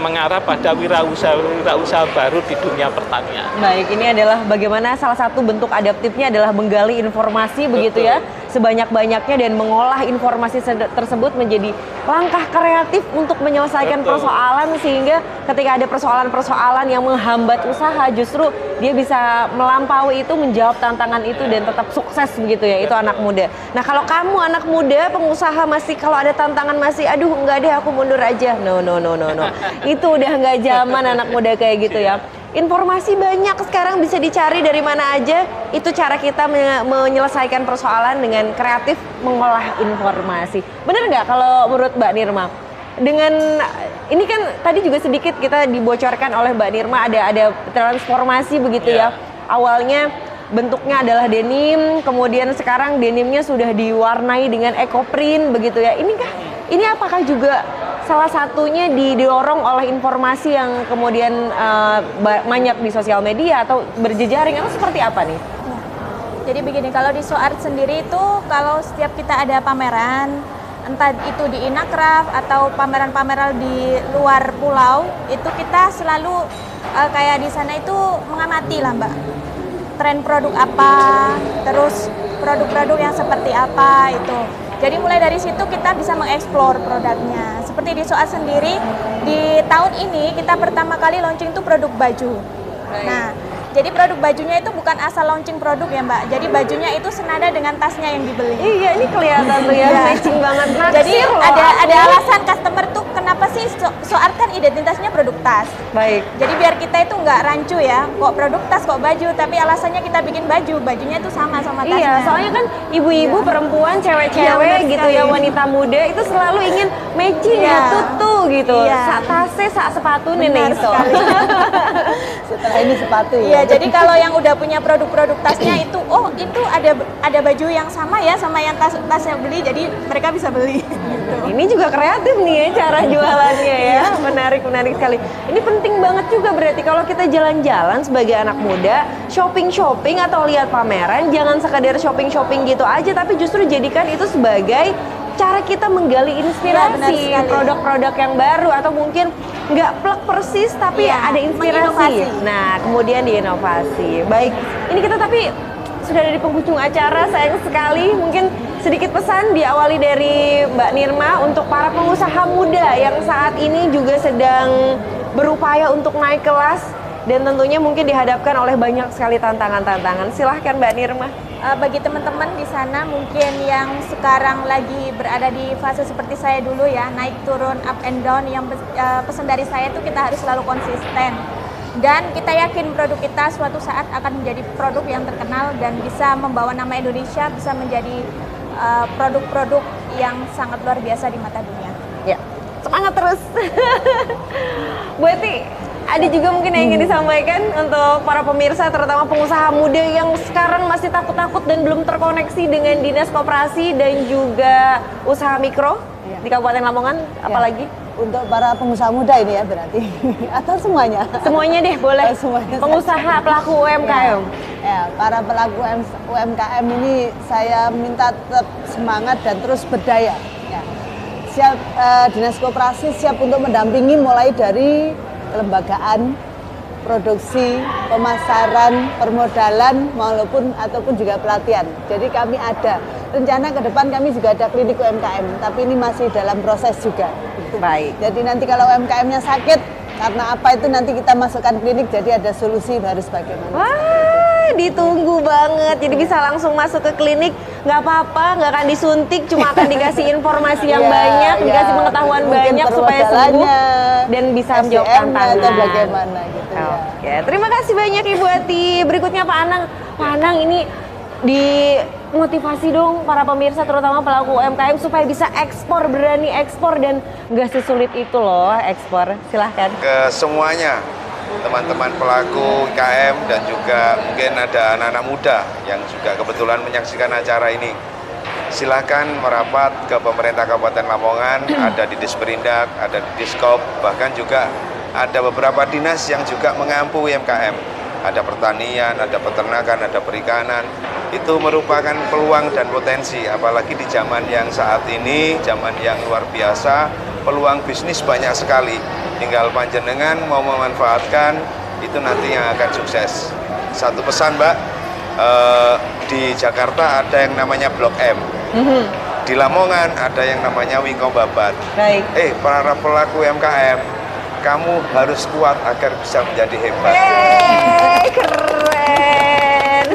mengarah pada wirausaha baru di dunia pertanian.
Baik, ini adalah bagaimana salah satu bentuk adaptifnya adalah menggali informasi begitu ya, sebanyak-banyaknya dan mengolah informasi tersebut menjadi langkah kreatif untuk menyelesaikan persoalan, sehingga ketika ada persoalan-persoalan yang menghambat usaha justru dia bisa melampaui itu, menjawab tantangan itu dan tetap sukses begitu ya. Itu anak muda. Nah, kalau kamu anak muda pengusaha masih kalau ada tantangan masih aduh enggak deh aku mundur aja. No. Itu udah nggak zaman anak muda kayak gitu ya. Informasi banyak sekarang bisa dicari dari mana aja. Itu cara kita menyelesaikan persoalan dengan kreatif mengolah informasi. Bener nggak kalau menurut Mbak Nirma? Dengan ini kan tadi juga sedikit kita dibocorkan oleh Mbak Nirma ada transformasi begitu ya. Awalnya bentuknya adalah denim, kemudian sekarang denimnya sudah diwarnai dengan ecoprint begitu ya. Ini apakah juga salah satunya didorong oleh informasi yang kemudian banyak di sosial media atau berjejaring, atau seperti apa nih?
Jadi begini, kalau di SoArt sendiri itu kalau setiap kita ada pameran, entah itu di Inacraft atau pameran-pameran di luar pulau, itu kita selalu kayak di sana itu mengamati lah Mbak, tren produk apa, terus produk-produk yang seperti apa itu. Jadi mulai dari situ kita bisa mengeksplor produknya. Seperti di SoArt sendiri, di tahun ini kita pertama kali launching itu produk baju. Nah, jadi produk bajunya itu bukan asal launching produk ya Mbak. Jadi bajunya itu senada dengan tasnya yang dibeli.
Iya, ini kelihatan tuh ya, matching banget.
Jadi ada alasan customer tuh kenapa sih SoArt kan identitasnya produk tas.
Baik.
Jadi biar kita itu nggak rancu ya, kok produk tas kok baju, tapi alasannya kita bikin baju, bajunya itu sama tasnya.
Iya, soalnya kan ibu-ibu, perempuan, cewek-cewek gitu ya, wanita muda itu selalu ingin matching ya, tutu gitu. Sak tasnya, sak sepatu nenek iso.
Setelah ini sepatu
Iya, jadi kalau yang udah punya produk-produk tasnya itu, oh itu ada baju yang sama ya sama yang tasnya beli, jadi mereka bisa beli. Gitu.
Ini juga kreatif nih ya cara jualannya ya, menarik sekali. Ini penting banget juga berarti kalau kita jalan-jalan sebagai anak muda, shopping atau lihat pameran, jangan sekadar shopping gitu aja, tapi justru jadikan itu sebagai cara kita menggali inspirasi, produk-produk yang baru, atau mungkin nggak plek persis tapi ada inspirasi. Nah, kemudian diinovasi. Baik, ini kita tapi sudah ada di penghujung acara, sayang sekali. Mungkin sedikit pesan diawali dari Mbak Nirma untuk para pengusaha muda yang saat ini juga sedang berupaya untuk naik kelas dan tentunya mungkin dihadapkan oleh banyak sekali tantangan-tantangan. Silahkan Mbak Nirma.
Bagi teman-teman di sana mungkin yang sekarang lagi berada di fase seperti saya dulu ya, naik turun, up and down, yang pesan dari saya itu kita harus selalu konsisten. Dan kita yakin produk kita suatu saat akan menjadi produk yang terkenal dan bisa membawa nama Indonesia, bisa menjadi produk-produk yang sangat luar biasa di mata dunia.
Ya, semangat terus. Bu Eti, ada juga mungkin yang ingin disampaikan untuk para pemirsa, terutama pengusaha muda yang sekarang masih takut-takut dan belum terkoneksi dengan Dinas Koperasi dan juga usaha mikro di Kabupaten Lamongan, apalagi?
Untuk para pengusaha muda ini ya berarti, atau semuanya?
Semuanya deh, boleh.
Semuanya.
Pengusaha, pelaku UMKM.
Ya, para pelaku UMKM ini saya minta tetap semangat dan terus berdaya. Ya. Siap, Dinas Koperasi siap untuk mendampingi mulai dari kelembagaan, produksi, pemasaran, permodalan, ataupun juga pelatihan. Jadi kami ada rencana ke depan, kami juga ada klinik UMKM, tapi ini masih dalam proses juga.
Baik.
Jadi nanti kalau UMKM-nya sakit, karena apa itu nanti kita masukkan klinik, jadi ada solusi harus bagaimana.
Wah, ditunggu banget. Jadi bisa langsung masuk ke klinik, nggak apa-apa, nggak akan disuntik, cuma akan dikasih informasi yang banyak, dikasih pengetahuan banyak supaya sembuh dan bisa menjawab tantangan.
Atau bagaimana gitu ya.
Oke, terima kasih banyak Ibu Ati. Berikutnya Pak Anang. Pak Anang ini di motivasi dong para pemirsa terutama pelaku UMKM supaya bisa ekspor, berani ekspor dan nggak sesulit itu loh ekspor. Silahkan.
Ke semuanya, teman-teman pelaku UMKM dan juga mungkin ada anak-anak muda yang juga kebetulan menyaksikan acara ini. Silahkan merapat ke pemerintah Kabupaten Lamongan, ada di Disperindak, ada di Diskop, bahkan juga ada beberapa dinas yang juga mengampu UMKM. Ada pertanian, ada peternakan, ada perikanan. Itu merupakan peluang dan potensi, apalagi di zaman yang saat ini, zaman yang luar biasa, peluang bisnis banyak sekali. Tinggal panjenengan mau memanfaatkan, itu nanti yang akan sukses. Satu pesan Mbak, di Jakarta ada yang namanya Blok M. Di Lamongan ada yang namanya Wingko Babat.
Baik.
Para pelaku UMKM, kamu harus kuat agar bisa menjadi hebat.
Keren.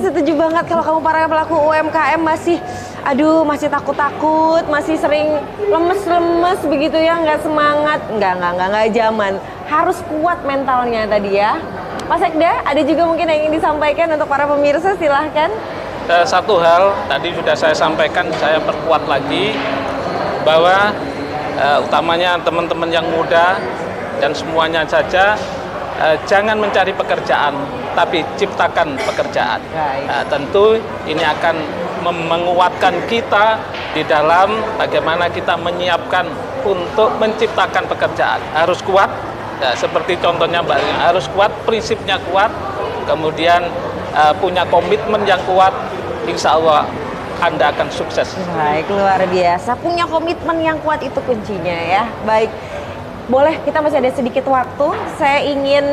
Setuju banget kalau kamu para pelaku UMKM masih takut-takut, masih sering lemes-lemes begitu ya, nggak semangat, nggak zaman. Harus kuat mentalnya tadi ya. Pak Sekda, ada juga mungkin yang ingin disampaikan untuk para pemirsa, silahkan.
Satu hal tadi sudah saya sampaikan, saya perkuat lagi bahwa utamanya teman-teman yang muda dan semuanya saja jangan mencari pekerjaan, tapi ciptakan pekerjaan. Tentu ini akan menguatkan kita di dalam bagaimana kita menyiapkan untuk menciptakan pekerjaan. Harus kuat, seperti contohnya Mbak, harus kuat, prinsipnya kuat, kemudian punya komitmen yang kuat, insya Allah Anda akan sukses.
Baik, luar biasa. Punya komitmen yang kuat itu kuncinya ya. Baik, boleh kita masih ada sedikit waktu. Saya ingin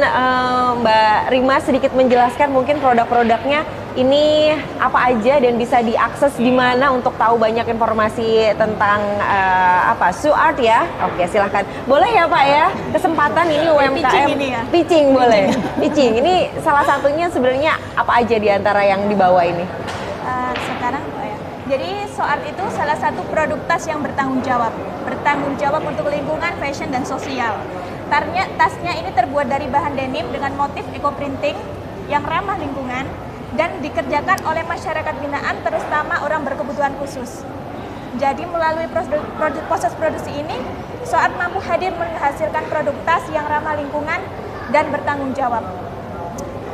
Mbak Rima sedikit menjelaskan mungkin produk-produknya ini apa aja dan bisa diakses di mana untuk tahu banyak informasi tentang Su Art ya. Oke, silahkan. Boleh ya Pak ya, kesempatan ini UMKM.
Pitching ini ya.
Pitching boleh. Pitching ini salah satunya sebenarnya apa aja di antara yang dibawa ini?
Sekarang jadi So Art itu salah satu produk tas yang bertanggung jawab untuk lingkungan, fashion, dan sosial. Tasnya ini terbuat dari bahan denim dengan motif eco printing yang ramah lingkungan dan dikerjakan oleh masyarakat binaan, terutama orang berkebutuhan khusus. Jadi melalui proses produksi ini, So Art mampu hadir menghasilkan produk tas yang ramah lingkungan dan bertanggung jawab.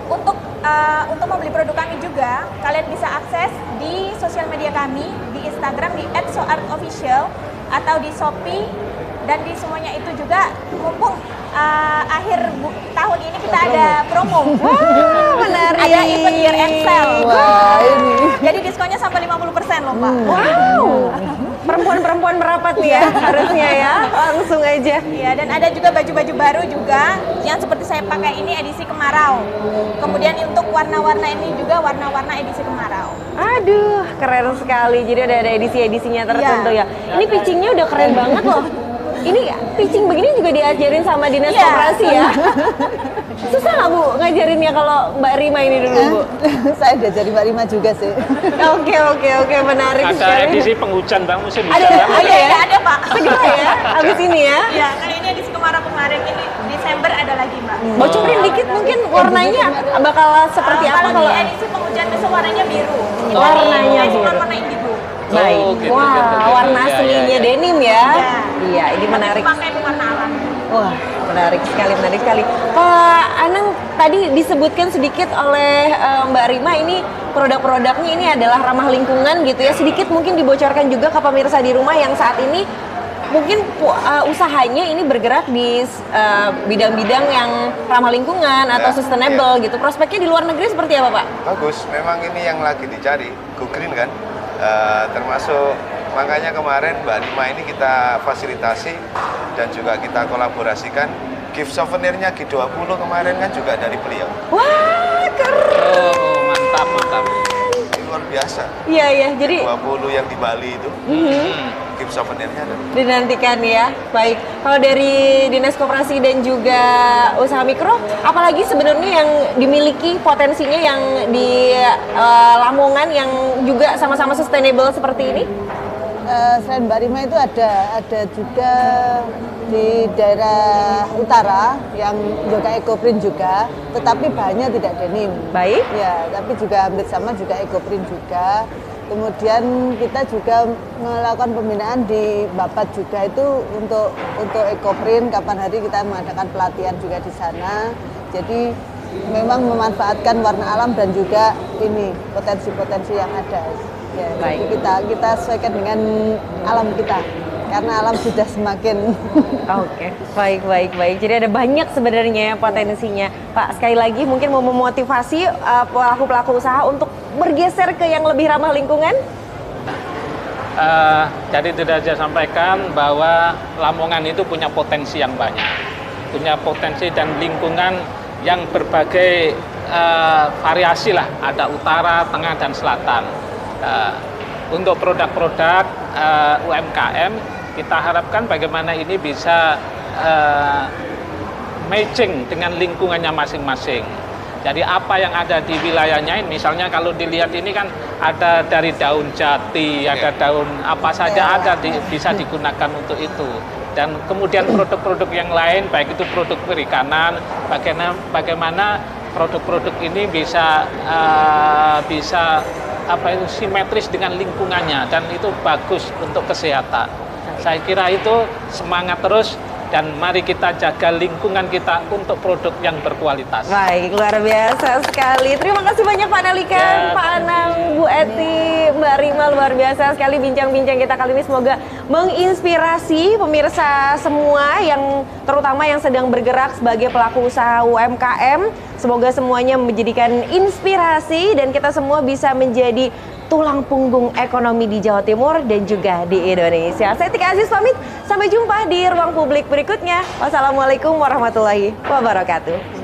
Untuk membeli produk kami juga, kalian bisa akses di sosial media kami, di Instagram di @soartofficial atau di Shopee, dan di semuanya itu juga mumpung akhir tahun ini kita ada promo.
Wow, menarik.
Ada event year end sale.
Wah, ini.
Jadi diskonnya sampai 50% loh, Pak.
Wow. Perempuan-perempuan merapat nih ya, harusnya ya. Langsung aja.
Iya, dan ada juga baju-baju baru juga yang seperti saya pakai ini edisi kemarau. Kemudian untuk warna-warna ini juga warna-warna edisi kemarau.
Aduh, keren sekali. Jadi ada edisi-edisinya tertentu ya. Ini pitchingnya udah keren banget loh. Ini pitching begini juga diajarin sama dinas koperasi ya. Susah nggak Bu ngajarinnya kalau Mbak Rima ini dulu Bu?
Saya diajari Mbak Rima juga sih.
Oke, menarik
Ada
sekali.
edisi penghujan Bang, musim hujan
Ada,
Bang.
Ada, Pak.
Segera ya, abis ini ya.
Ya, kan ini edisi kemarau kemarin, ini Desember ada lagi, Mbak.
Bocorin dikit mungkin warnanya bakal seperti apa
Kalau
kalau
di edisi penghujan besok warnanya biru.
warnanya
Ini cuma
biru.
warna indigo.
Baik.
gitu,
Wah,
gitu.
warna
Ya,
aslinya
ya.
denim ya.
Ya.
Iya, ini menarik.
Pakai warna alam.
Wah, menarik sekali. Pak Anang tadi disebutkan sedikit oleh Mbak Rima ini produk-produknya ini adalah ramah lingkungan gitu ya. Sedikit mungkin dibocorkan juga ke pemirsa di rumah yang saat ini mungkin usahanya ini bergerak di bidang-bidang yang ramah lingkungan atau sustainable gitu. Prospeknya di luar negeri seperti apa Pak?
Bagus, memang ini yang lagi dicari, Go Green kan. Termasuk makanya kemarin Mbak Rima ini kita fasilitasi dan juga kita kolaborasikan. Gift souvenirnya G20 kemarin kan juga dari beliau.
Wah, keren.
Oh, mantap.
Ini luar biasa.
Iya, jadi
20 yang di Bali itu. Gift souvenirnya ada.
dinantikan ya. Baik, kalau dari Dinas Koperasi dan juga usaha mikro, apalagi sebenarnya yang dimiliki potensinya yang di Lamongan yang juga sama-sama sustainable seperti ini?
selain Mbak Rima itu ada juga di daerah utara yang juga ekoprint juga, tetapi bahannya tidak denim.
Baik.
Ya, tapi juga hampir sama juga ekoprint juga. Kemudian kita juga melakukan pembinaan di Bapat juga itu untuk ekoprint. Kapan hari kita mengadakan pelatihan juga di sana. Jadi memang memanfaatkan warna alam dan juga ini potensi-potensi yang ada. Ya,
Baik.
jadi kita sesuaikan dengan alam kita karena alam sudah semakin
Oke, baik. Jadi ada banyak sebenarnya potensinya. Pak, sekali lagi mungkin mau memotivasi pelaku-pelaku usaha untuk bergeser ke yang lebih ramah lingkungan?
Jadi tidak saya sampaikan bahwa Lamongan itu punya potensi yang banyak, punya potensi dan lingkungan yang berbagai variasi lah, ada utara, tengah dan selatan. Untuk produk-produk UMKM kita harapkan bagaimana ini bisa matching dengan lingkungannya masing-masing. Jadi apa yang ada di wilayahnya, misalnya kalau dilihat ini kan ada dari daun jati, ada daun apa saja ada bisa digunakan untuk itu. Dan kemudian produk-produk yang lain, baik itu produk perikanan, bagaimana produk-produk ini bisa simetris dengan lingkungannya dan itu bagus untuk kesehatan. Saya kira itu semangat terus dan mari kita jaga lingkungan kita untuk produk yang berkualitas.
Baik, luar biasa sekali. Terima kasih banyak Pak Nalikan,
Ya.
Pak Anang, Bu Eti, Mbak Rima, luar biasa sekali bincang-bincang kita kali ini. Semoga menginspirasi pemirsa semua yang terutama yang sedang bergerak sebagai pelaku usaha UMKM. Semoga semuanya menjadikan inspirasi dan kita semua bisa menjadi tulang punggung ekonomi di Jawa Timur dan juga di Indonesia. Saya Tika Aziz pamit, sampai jumpa di ruang publik berikutnya. Wassalamualaikum warahmatullahi wabarakatuh.